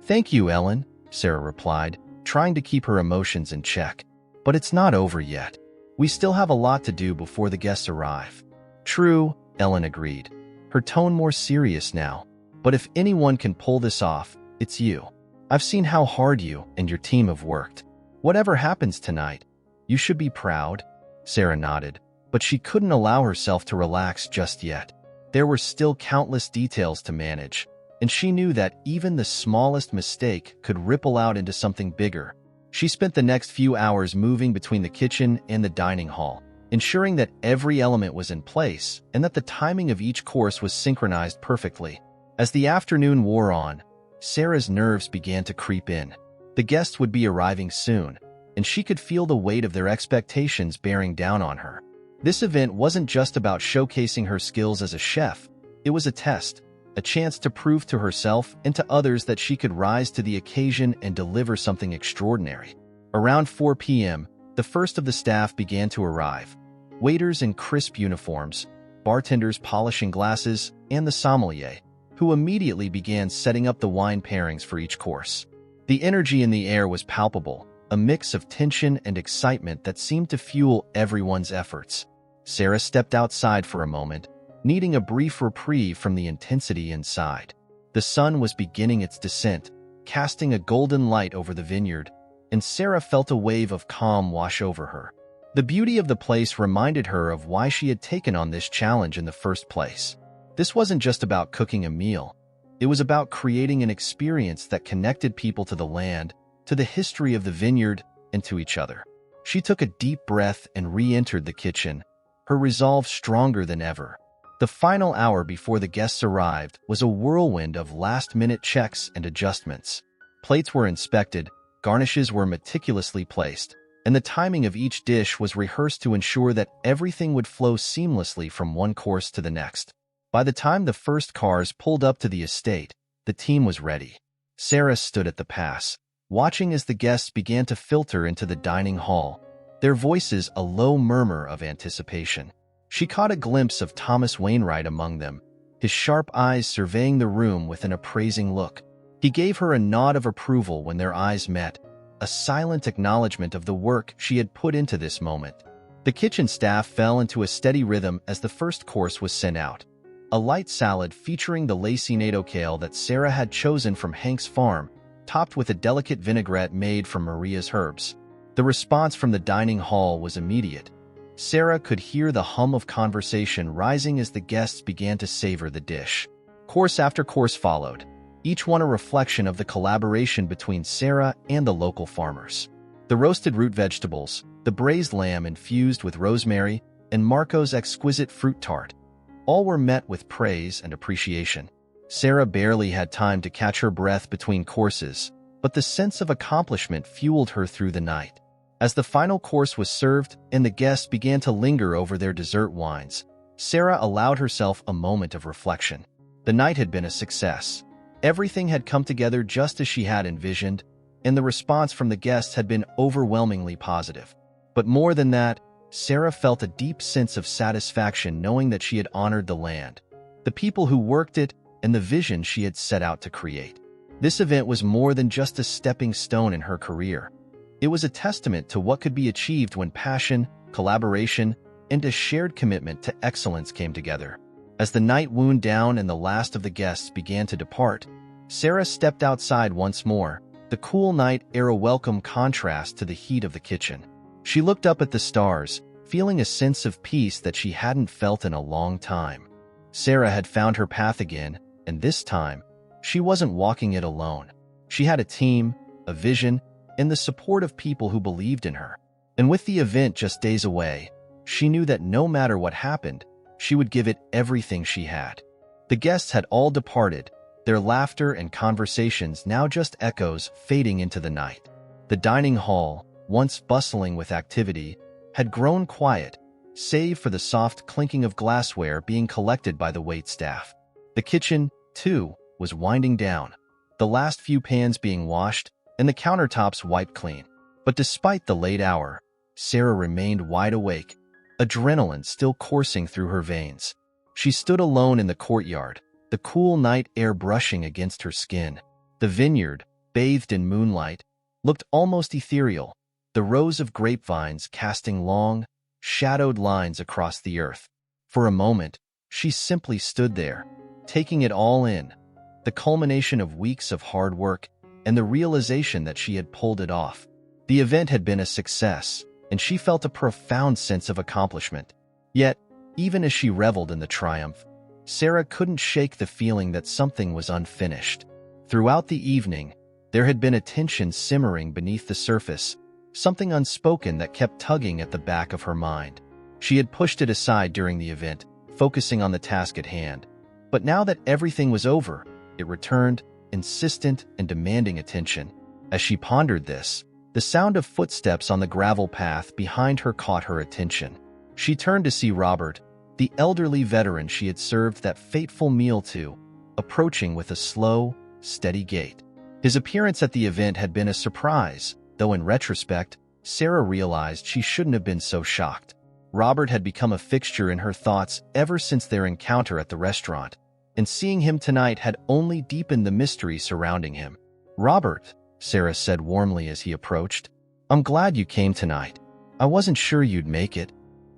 "Thank you, Ellen," Sarah replied, trying to keep her emotions in check. "But it's not over yet. We still have a lot to do before the guests arrive." "True," Ellen agreed, her tone more serious now. "But if anyone can pull this off, it's you. I've seen how hard you and your team have worked. Whatever happens tonight, you should be proud." Sarah nodded, but she couldn't allow herself to relax just yet. There were still countless details to manage, and she knew that even the smallest mistake could ripple out into something bigger. She spent the next few hours moving between the kitchen and the dining hall, ensuring that every element was in place and that the timing of each course was synchronized perfectly. As the afternoon wore on, Sarah's nerves began to creep in. The guests would be arriving soon, and she could feel the weight of their expectations bearing down on her. This event wasn't just about showcasing her skills as a chef. It was a test, a chance to prove to herself and to others that she could rise to the occasion and deliver something extraordinary. Around 4 p.m., the first of the staff began to arrive. Waiters in crisp uniforms, bartenders polishing glasses, and the sommelier, who immediately began setting up the wine pairings for each course. The energy in the air was palpable, a mix of tension and excitement that seemed to fuel everyone's efforts. Sarah stepped outside for a moment, needing a brief reprieve from the intensity inside. The sun was beginning its descent, casting a golden light over the vineyard, and Sarah felt a wave of calm wash over her. The beauty of the place reminded her of why she had taken on this challenge in the first place. This wasn't just about cooking a meal. It was about creating an experience that connected people to the land, to the history of the vineyard, and to each other. She took a deep breath and re-entered the kitchen, her resolve stronger than ever. The final hour before the guests arrived was a whirlwind of last-minute checks and adjustments. Plates were inspected, garnishes were meticulously placed, and the timing of each dish was rehearsed to ensure that everything would flow seamlessly from one course to the next. By the time the first cars pulled up to the estate, the team was ready. Sarah stood at the pass, watching as the guests began to filter into the dining hall, their voices a low murmur of anticipation. She caught a glimpse of Thomas Wainwright among them, his sharp eyes surveying the room with an appraising look. He gave her a nod of approval when their eyes met, a silent acknowledgement of the work she had put into this moment. The kitchen staff fell into a steady rhythm as the first course was sent out. A light salad featuring the lacinado kale that Sarah had chosen from Hank's farm, topped with a delicate vinaigrette made from Maria's herbs. The response from the dining hall was immediate. Sarah could hear the hum of conversation rising as the guests began to savor the dish. Course after course followed, each one a reflection of the collaboration between Sarah and the local farmers. The roasted root vegetables, the braised lamb infused with rosemary, and Marco's exquisite fruit tart. All were met with praise and appreciation. Sarah barely had time to catch her breath between courses, but the sense of accomplishment fueled her through the night. As the final course was served and the guests began to linger over their dessert wines, Sarah allowed herself a moment of reflection. The night had been a success. Everything had come together just as she had envisioned, and the response from the guests had been overwhelmingly positive. But more than that, Sarah felt a deep sense of satisfaction knowing that she had honored the land, the people who worked it, and the vision she had set out to create. This event was more than just a stepping stone in her career. It was a testament to what could be achieved when passion, collaboration, and a shared commitment to excellence came together. As the night wound down and the last of the guests began to depart, Sarah stepped outside once more, the cool night air a welcome contrast to the heat of the kitchen. She looked up at the stars, feeling a sense of peace that she hadn't felt in a long time. Sarah had found her path again, and this time, she wasn't walking it alone. She had a team, a vision, and the support of people who believed in her. And with the event just days away, she knew that no matter what happened, she would give it everything she had. The guests had all departed, their laughter and conversations now just echoes fading into the night. The dining hall, once bustling with activity, had grown quiet, save for the soft clinking of glassware being collected by the waitstaff. The kitchen, too, was winding down, the last few pans being washed and the countertops wiped clean. But despite the late hour, Sarah remained wide awake, adrenaline still coursing through her veins. She stood alone in the courtyard, the cool night air brushing against her skin. The vineyard, bathed in moonlight, looked almost ethereal, the rows of grapevines casting long, shadowed lines across the earth. For a moment, she simply stood there, taking it all in, the culmination of weeks of hard work and the realization that she had pulled it off. The event had been a success, and she felt a profound sense of accomplishment. Yet, even as she reveled in the triumph, Sarah couldn't shake the feeling that something was unfinished. Throughout the evening, there had been a tension simmering beneath the surface, something unspoken that kept tugging at the back of her mind. She had pushed it aside during the event, focusing on the task at hand. But now that everything was over, it returned, insistent and demanding attention. As she pondered this, the sound of footsteps on the gravel path behind her caught her attention. She turned to see Robert, the elderly veteran she had served that fateful meal to, approaching with a slow, steady gait. His appearance at the event had been a surprise, though in retrospect, Sarah realized she shouldn't have been so shocked. Robert had become a fixture in her thoughts ever since their encounter at the restaurant, and seeing him tonight had only deepened the mystery surrounding him. "Robert," Sarah said warmly as he approached, "I'm glad you came tonight. I wasn't sure you'd make it."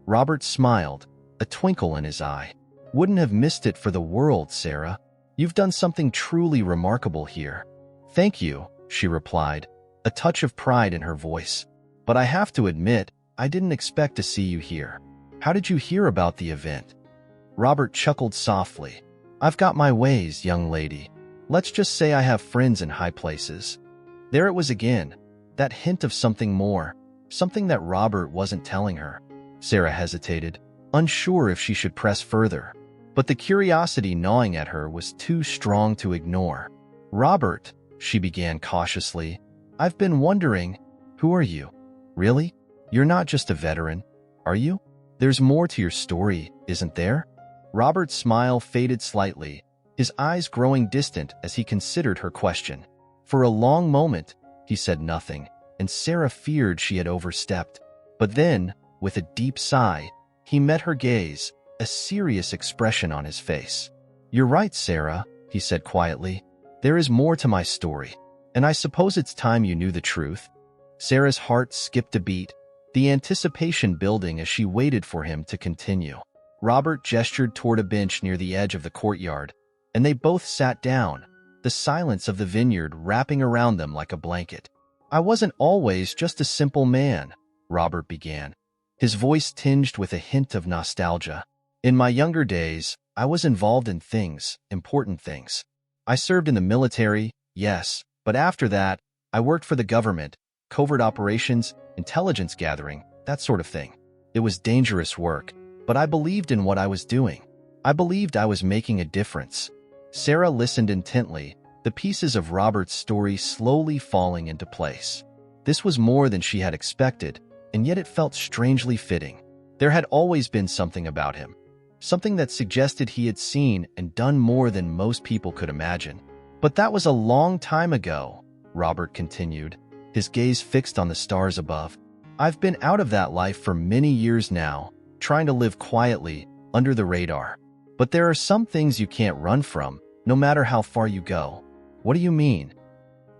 Robert smiled, a twinkle in his eye. "Wouldn't have missed it for the world, Sarah. You've done something truly remarkable here." "Thank you," she replied, a touch of pride in her voice. "But I have to admit, I didn't expect to see you here. How did you hear about the event?" Robert chuckled softly. "I've got my ways, young lady. Let's just say I have friends in high places." There it was again, that hint of something more, something that Robert wasn't telling her. Sarah hesitated, unsure if she should press further. But the curiosity gnawing at her was too strong to ignore. "Robert," she began cautiously, "I've been wondering, who are you? Really? You're not just a veteran, are you? There's more to your story, isn't there?" Robert's smile faded slightly, his eyes growing distant as he considered her question. For a long moment, he said nothing, and Sarah feared she had overstepped. But then, with a deep sigh, he met her gaze, a serious expression on his face. "You're right, Sarah," he said quietly. "There is more to my story, and I suppose it's time you knew the truth." Sarah's heart skipped a beat, the anticipation building as she waited for him to continue. Robert gestured toward a bench near the edge of the courtyard, and they both sat down, the silence of the vineyard wrapping around them like a blanket. "I wasn't always just a simple man," Robert began. his voice tinged with a hint of nostalgia. In my younger days, I was involved in things, important things. I served in the military, yes, but after that, I worked for the government, covert operations, intelligence gathering, that sort of thing. It was dangerous work, but I believed in what I was doing. I believed I was making a difference. Sarah listened intently, the pieces of Robert's story slowly falling into place. This was more than she had expected, and yet it felt strangely fitting. There had always been something about him, something that suggested he had seen and done more than most people could imagine. But that was a long time ago, Robert continued, his gaze fixed on the stars above. I've been out of that life for many years now, trying to live quietly, under the radar. But there are some things you can't run from, no matter how far you go. What do you mean?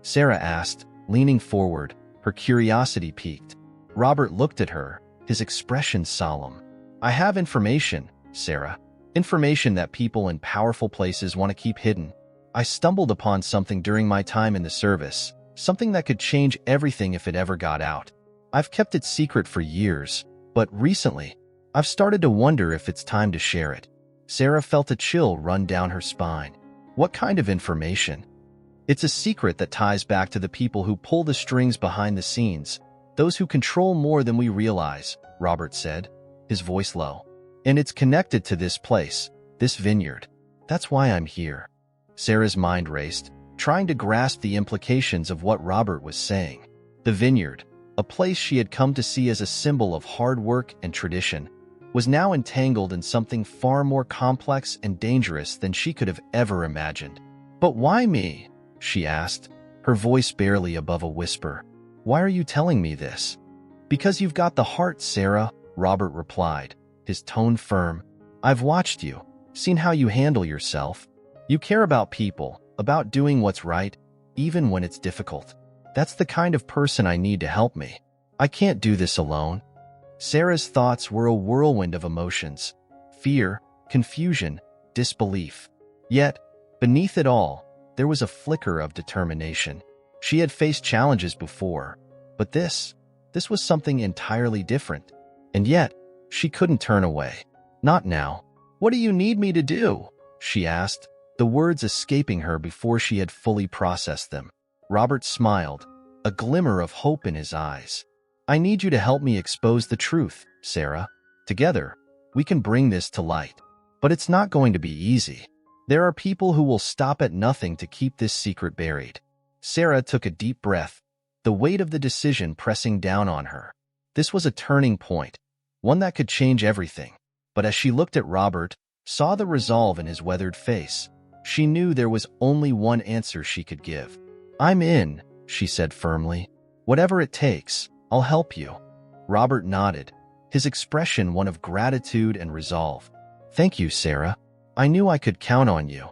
Sarah asked, leaning forward, her curiosity piqued. Robert looked at her, his expression solemn. I have information, Sarah. Information that people in powerful places want to keep hidden. I stumbled upon something during my time in the service, something that could change everything if it ever got out. I've kept it secret for years, but recently, I've started to wonder if it's time to share it. Sarah felt a chill run down her spine. What kind of information? It's a secret that ties back to the people who pull the strings behind the scenes, those who control more than we realize, Robert said, his voice low. And it's connected to this place, this vineyard. That's why I'm here. Sarah's mind raced, trying to grasp the implications of what Robert was saying. The vineyard, a place she had come to see as a symbol of hard work and tradition, was now entangled in something far more complex and dangerous than she could have ever imagined. But why me? She asked, her voice barely above a whisper. Why are you telling me this? Because you've got the heart, Sarah, Robert replied, his tone firm. I've watched you, seen how you handle yourself. You care about people, about doing what's right, even when it's difficult. That's the kind of person I need to help me. I can't do this alone. Sarah's thoughts were a whirlwind of emotions. Fear, confusion, disbelief. Yet, beneath it all, there was a flicker of determination. She had faced challenges before, but this was something entirely different. And yet, she couldn't turn away. Not now. What do you need me to do? She asked, the words escaping her before she had fully processed them. Robert smiled, a glimmer of hope in his eyes. I need you to help me expose the truth, Sarah. Together, we can bring this to light. But it's not going to be easy. There are people who will stop at nothing to keep this secret buried. Sarah took a deep breath, the weight of the decision pressing down on her. This was a turning point, one that could change everything. But as she looked at Robert, saw the resolve in his weathered face, she knew there was only one answer she could give. I'm in, she said firmly. Whatever it takes, I'll help you. Robert nodded, his expression one of gratitude and resolve. Thank you, Sarah. I knew I could count on you.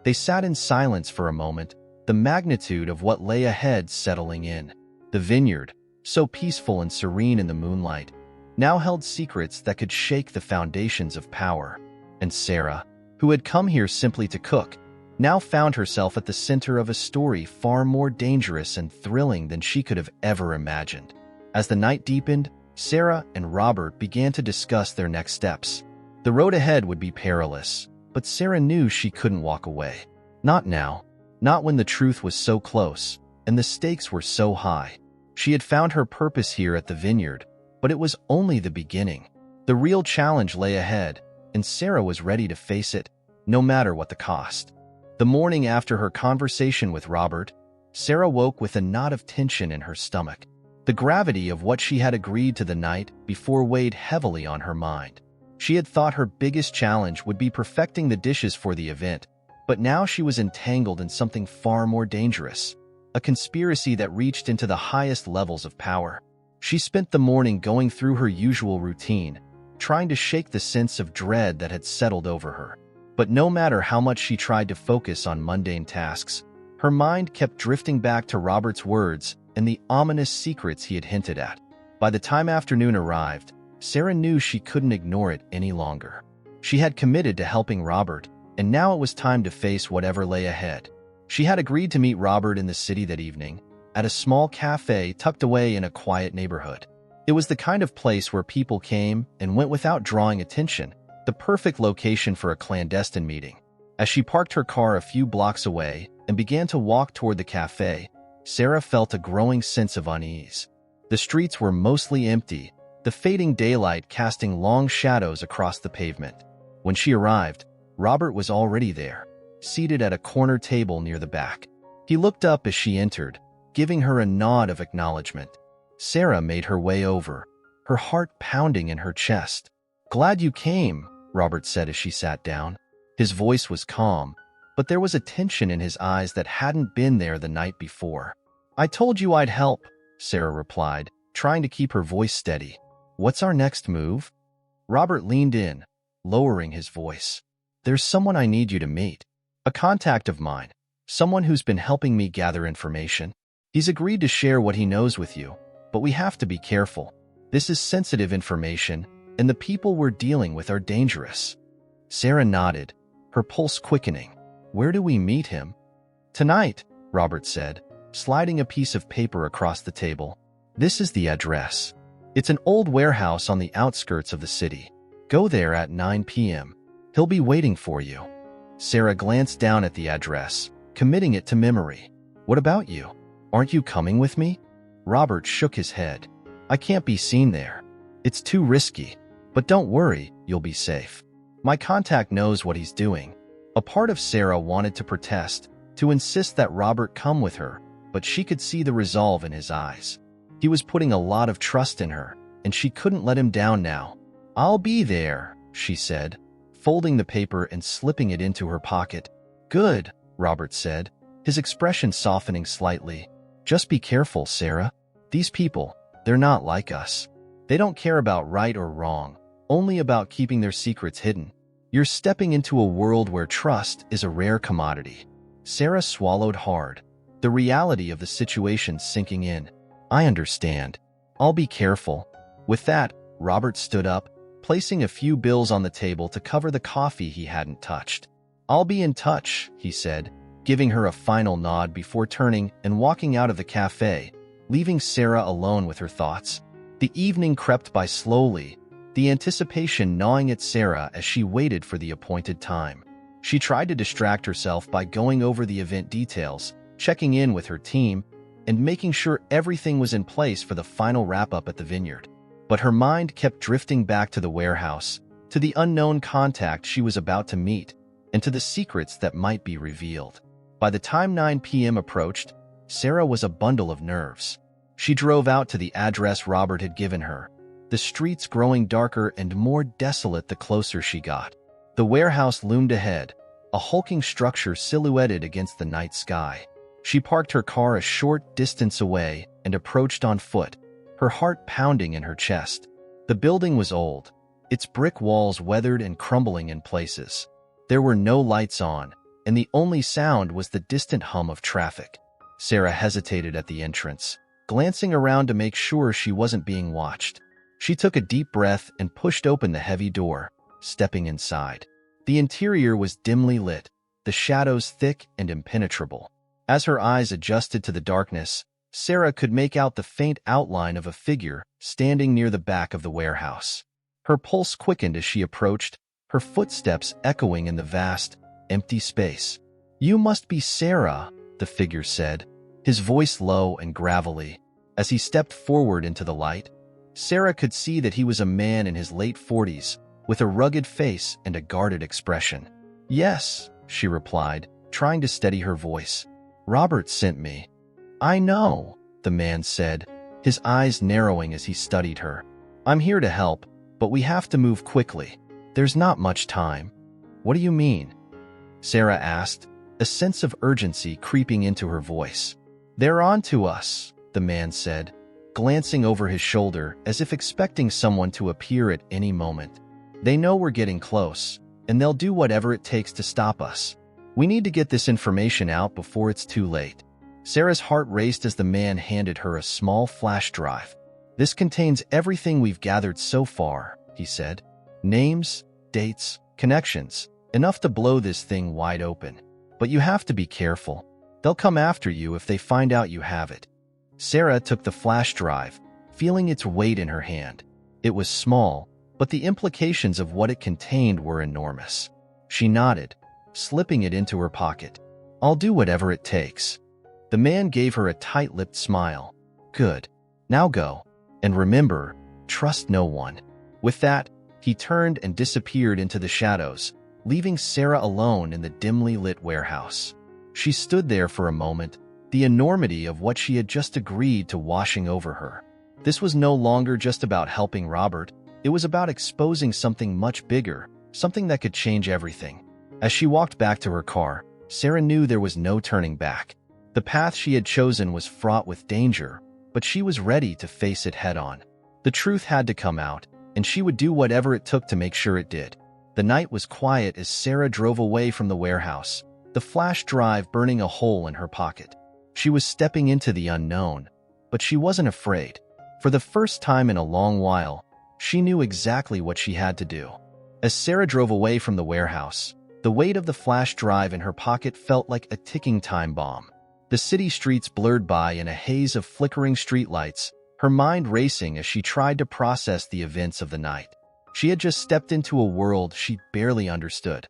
They sat in silence for a moment, the magnitude of what lay ahead settling in. The vineyard, so peaceful and serene in the moonlight, now held secrets that could shake the foundations of power. And Sarah, who had come here simply to cook, now found herself at the center of a story far more dangerous and thrilling than she could have ever imagined. As the night deepened, Sarah and Robert began to discuss their next steps. The road ahead would be perilous, but Sarah knew she couldn't walk away. Not now, not when the truth was so close, and the stakes were so high. She had found her purpose here at the vineyard, but it was only the beginning. The real challenge lay ahead, and Sarah was ready to face it, no matter what the cost. The morning after her conversation with Robert, Sarah woke with a knot of tension in her stomach. The gravity of what she had agreed to the night before weighed heavily on her mind. She had thought her biggest challenge would be perfecting the dishes for the event, but now she was entangled in something far more dangerous, a conspiracy that reached into the highest levels of power. She spent the morning going through her usual routine, trying to shake the sense of dread that had settled over her. But no matter how much she tried to focus on mundane tasks, her mind kept drifting back to Robert's words and the ominous secrets he had hinted at. By the time afternoon arrived, Sarah knew she couldn't ignore it any longer. She had committed to helping Robert, and now it was time to face whatever lay ahead. She had agreed to meet Robert in the city that evening, at a small cafe tucked away in a quiet neighborhood. It was the kind of place where people came and went without drawing attention, the perfect location for a clandestine meeting. As she parked her car a few blocks away and began to walk toward the cafe, Sarah felt a growing sense of unease. The streets were mostly empty, the fading daylight casting long shadows across the pavement. When she arrived, Robert was already there, seated at a corner table near the back. He looked up as she entered, giving her a nod of acknowledgement. Sarah made her way over, her heart pounding in her chest. "Glad you came," Robert said as she sat down. His voice was calm, but there was a tension in his eyes that hadn't been there the night before. "I told you I'd help," Sarah replied, trying to keep her voice steady. "What's our next move?" Robert leaned in, lowering his voice. "There's someone I need you to meet. A contact of mine, someone who's been helping me gather information. He's agreed to share what he knows with you, but we have to be careful. This is sensitive information, and the people we're dealing with are dangerous." Sarah nodded, her pulse quickening. "Where do we meet him?" "Tonight," Robert said, sliding a piece of paper across the table. "This is the address. It's an old warehouse on the outskirts of the city. Go there at 9 p.m. He'll be waiting for you." Sarah glanced down at the address, committing it to memory. "What about you? Aren't you coming with me?" Robert shook his head. "I can't be seen there. It's too risky. But don't worry, you'll be safe. My contact knows what he's doing." A part of Sarah wanted to protest, to insist that Robert come with her, but she could see the resolve in his eyes. He was putting a lot of trust in her, and she couldn't let him down now. "I'll be there," she said, folding the paper and slipping it into her pocket. "Good," Robert said, his expression softening slightly. "Just be careful, Sarah. These people, they're not like us. They don't care about right or wrong, only about keeping their secrets hidden. You're stepping into a world where trust is a rare commodity." Sarah swallowed hard, the reality of the situation sinking in. "I understand. I'll be careful." With that, Robert stood up, placing a few bills on the table to cover the coffee he hadn't touched. "I'll be in touch," he said, giving her a final nod before turning and walking out of the cafe, leaving Sarah alone with her thoughts. The evening crept by slowly, the anticipation gnawing at Sarah as she waited for the appointed time. She tried to distract herself by going over the event details, checking in with her team, and making sure everything was in place for the final wrap-up at the vineyard. But her mind kept drifting back to the warehouse, to the unknown contact she was about to meet, and to the secrets that might be revealed. By the time 9 p.m. approached, Sarah was a bundle of nerves. She drove out to the address Robert had given her, the streets growing darker and more desolate the closer she got. The warehouse loomed ahead, a hulking structure silhouetted against the night sky. She parked her car a short distance away and approached on foot, her heart pounding in her chest. The building was old, its brick walls weathered and crumbling in places. There were no lights on, and the only sound was the distant hum of traffic. Sarah hesitated at the entrance, glancing around to make sure she wasn't being watched. She took a deep breath and pushed open the heavy door, stepping inside. The interior was dimly lit, the shadows thick and impenetrable. As her eyes adjusted to the darkness, Sarah could make out the faint outline of a figure standing near the back of the warehouse. Her pulse quickened as she approached, her footsteps echoing in the vast, empty space. "You must be Sarah," the figure said, his voice low and gravelly. As he stepped forward into the light, Sarah could see that he was a man in his late 40s, with a rugged face and a guarded expression. "Yes," she replied, trying to steady her voice. "Robert sent me." "I know," the man said, his eyes narrowing as he studied her. "I'm here to help, but we have to move quickly. There's not much time." "What do you mean?" Sarah asked, a sense of urgency creeping into her voice. "They're on to us," the man said, glancing over his shoulder as if expecting someone to appear at any moment. "They know we're getting close, and they'll do whatever it takes to stop us. We need to get this information out before it's too late." Sarah's heart raced as the man handed her a small flash drive. "This contains everything we've gathered so far," he said. "Names, dates, connections, enough to blow this thing wide open. But you have to be careful. They'll come after you if they find out you have it." Sarah took the flash drive, feeling its weight in her hand. It was small, but the implications of what it contained were enormous. She nodded, slipping it into her pocket. "I'll do whatever it takes." The man gave her a tight-lipped smile. "Good. Now go. And remember, trust no one." With that, he turned and disappeared into the shadows, leaving Sarah alone in the dimly lit warehouse. She stood there for a moment, the enormity of what she had just agreed to washing over her. This was no longer just about helping Robert. It was about exposing something much bigger, something that could change everything. As she walked back to her car, Sarah knew there was no turning back. The path she had chosen was fraught with danger, but she was ready to face it head-on. The truth had to come out, and she would do whatever it took to make sure it did. The night was quiet as Sarah drove away from the warehouse, the flash drive burning a hole in her pocket. She was stepping into the unknown, but she wasn't afraid. For the first time in a long while, she knew exactly what she had to do. As Sarah drove away from the warehouse, the weight of the flash drive in her pocket felt like a ticking time bomb. The city streets blurred by in a haze of flickering streetlights, her mind racing as she tried to process the events of the night. She had just stepped into a world she barely understood.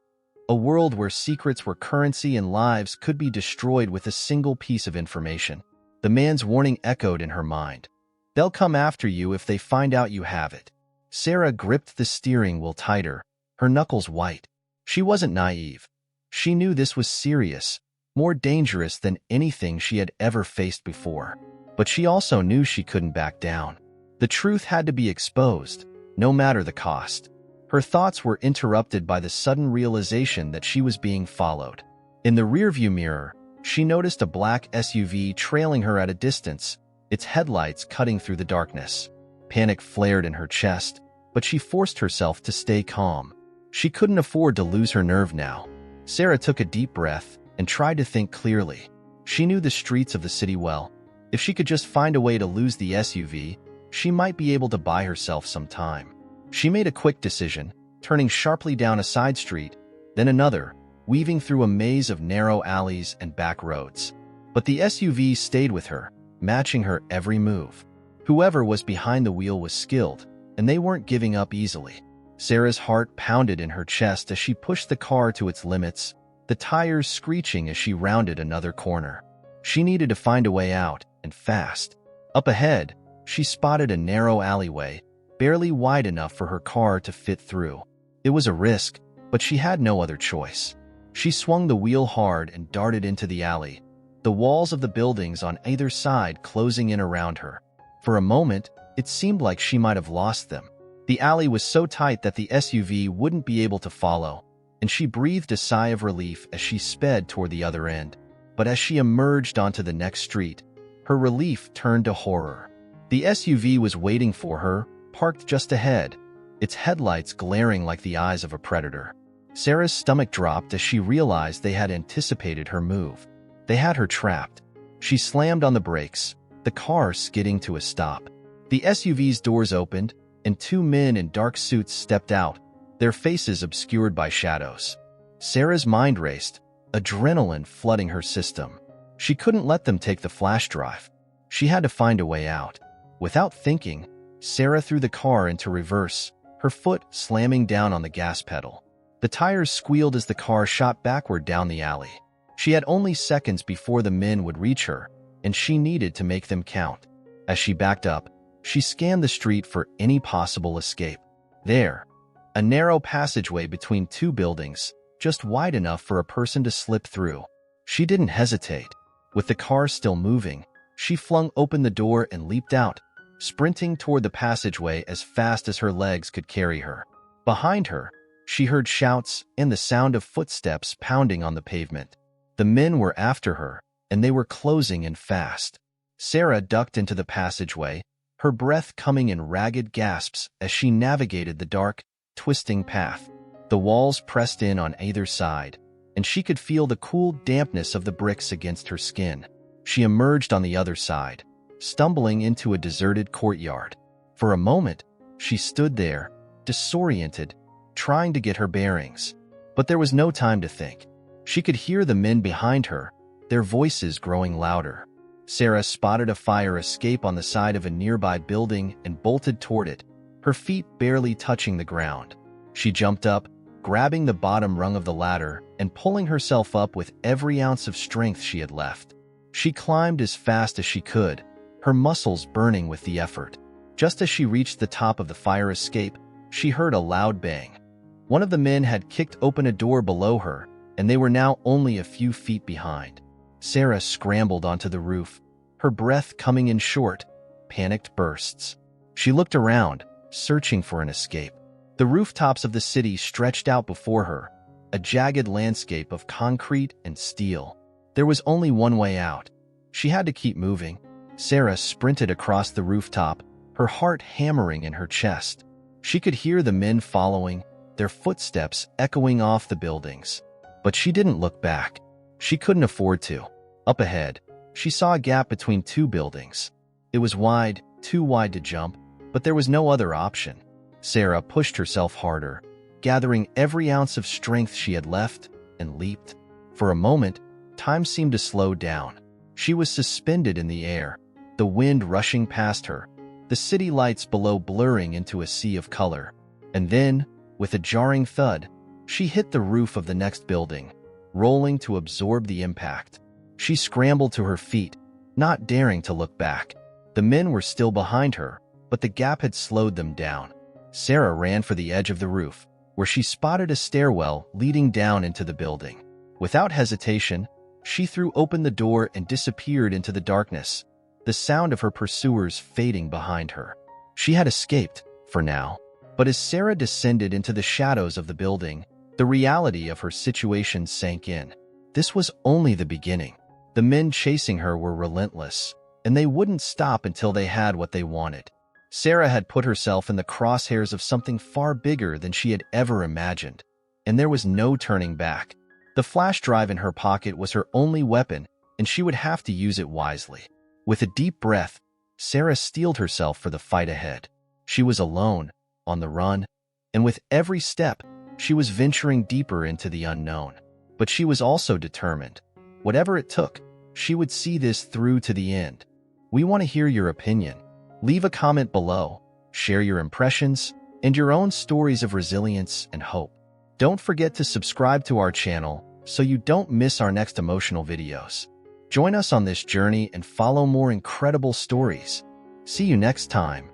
A world where secrets were currency and lives could be destroyed with a single piece of information. The man's warning echoed in her mind. "They'll come after you if they find out you have it." Sarah gripped the steering wheel tighter, her knuckles white. She wasn't naive. She knew this was serious, more dangerous than anything she had ever faced before. But she also knew she couldn't back down. The truth had to be exposed, no matter the cost. Her thoughts were interrupted by the sudden realization that she was being followed. In the rearview mirror, she noticed a black SUV trailing her at a distance, its headlights cutting through the darkness. Panic flared in her chest, but she forced herself to stay calm. She couldn't afford to lose her nerve now. Sarah took a deep breath and tried to think clearly. She knew the streets of the city well. If she could just find a way to lose the SUV, she might be able to buy herself some time. She made a quick decision, turning sharply down a side street, then another, weaving through a maze of narrow alleys and back roads. But the SUV stayed with her, matching her every move. Whoever was behind the wheel was skilled, and they weren't giving up easily. Sarah's heart pounded in her chest as she pushed the car to its limits, the tires screeching as she rounded another corner. She needed to find a way out, and fast. Up ahead, she spotted a narrow alleyway, barely wide enough for her car to fit through. It was a risk, but she had no other choice. She swung the wheel hard and darted into the alley, the walls of the buildings on either side closing in around her. For a moment, it seemed like she might have lost them. The alley was so tight that the SUV wouldn't be able to follow, and she breathed a sigh of relief as she sped toward the other end. But as she emerged onto the next street, her relief turned to horror. The SUV was waiting for her, parked just ahead, its headlights glaring like the eyes of a predator. Sarah's stomach dropped as she realized they had anticipated her move. They had her trapped. She slammed on the brakes, the car skidding to a stop. The SUV's doors opened, and two men in dark suits stepped out, their faces obscured by shadows. Sarah's mind raced, adrenaline flooding her system. She couldn't let them take the flash drive. She had to find a way out. Without thinking, Sarah threw the car into reverse, her foot slamming down on the gas pedal. The tires squealed as the car shot backward down the alley. She had only seconds before the men would reach her, and she needed to make them count. As she backed up, she scanned the street for any possible escape. There, a narrow passageway between two buildings, just wide enough for a person to slip through. She didn't hesitate. With the car still moving, she flung open the door and leaped out, sprinting toward the passageway as fast as her legs could carry her. Behind her, she heard shouts and the sound of footsteps pounding on the pavement. The men were after her, and they were closing in fast. Sarah ducked into the passageway, her breath coming in ragged gasps as she navigated the dark, twisting path. The walls pressed in on either side, and she could feel the cool dampness of the bricks against her skin. She emerged on the other side, stumbling into a deserted courtyard. For a moment, she stood there, disoriented, trying to get her bearings. But there was no time to think. She could hear the men behind her, their voices growing louder. Sarah spotted a fire escape on the side of a nearby building and bolted toward it, her feet barely touching the ground. She jumped up, grabbing the bottom rung of the ladder and pulling herself up with every ounce of strength she had left. She climbed as fast as she could, her muscles burning with the effort. Just as she reached the top of the fire escape, she heard a loud bang. One of the men had kicked open a door below her, and they were now only a few feet behind. Sarah scrambled onto the roof, her breath coming in short, panicked bursts. She looked around, searching for an escape. The rooftops of the city stretched out before her, a jagged landscape of concrete and steel. There was only one way out. She had to keep moving. Sarah sprinted across the rooftop, her heart hammering in her chest. She could hear the men following, their footsteps echoing off the buildings. But she didn't look back. She couldn't afford to. Up ahead, she saw a gap between two buildings. It was wide, too wide to jump, but there was no other option. Sarah pushed herself harder, gathering every ounce of strength she had left, and leaped. For a moment, time seemed to slow down. She was suspended in the air, the wind rushing past her, the city lights below blurring into a sea of color. And then, with a jarring thud, she hit the roof of the next building, rolling to absorb the impact. She scrambled to her feet, not daring to look back. The men were still behind her, but the gap had slowed them down. Sarah ran for the edge of the roof, where she spotted a stairwell leading down into the building. Without hesitation, she threw open the door and disappeared into the darkness, the sound of her pursuers fading behind her. She had escaped, for now. But as Sarah descended into the shadows of the building, the reality of her situation sank in. This was only the beginning. The men chasing her were relentless, and they wouldn't stop until they had what they wanted. Sarah had put herself in the crosshairs of something far bigger than she had ever imagined, and there was no turning back. The flash drive in her pocket was her only weapon, and she would have to use it wisely. With a deep breath, Sarah steeled herself for the fight ahead. She was alone, on the run, and with every step, she was venturing deeper into the unknown. But she was also determined. Whatever it took, she would see this through to the end. We want to hear your opinion. Leave a comment below, share your impressions, and your own stories of resilience and hope. Don't forget to subscribe to our channel so you don't miss our next emotional videos. Join us on this journey and follow more incredible stories. See you next time.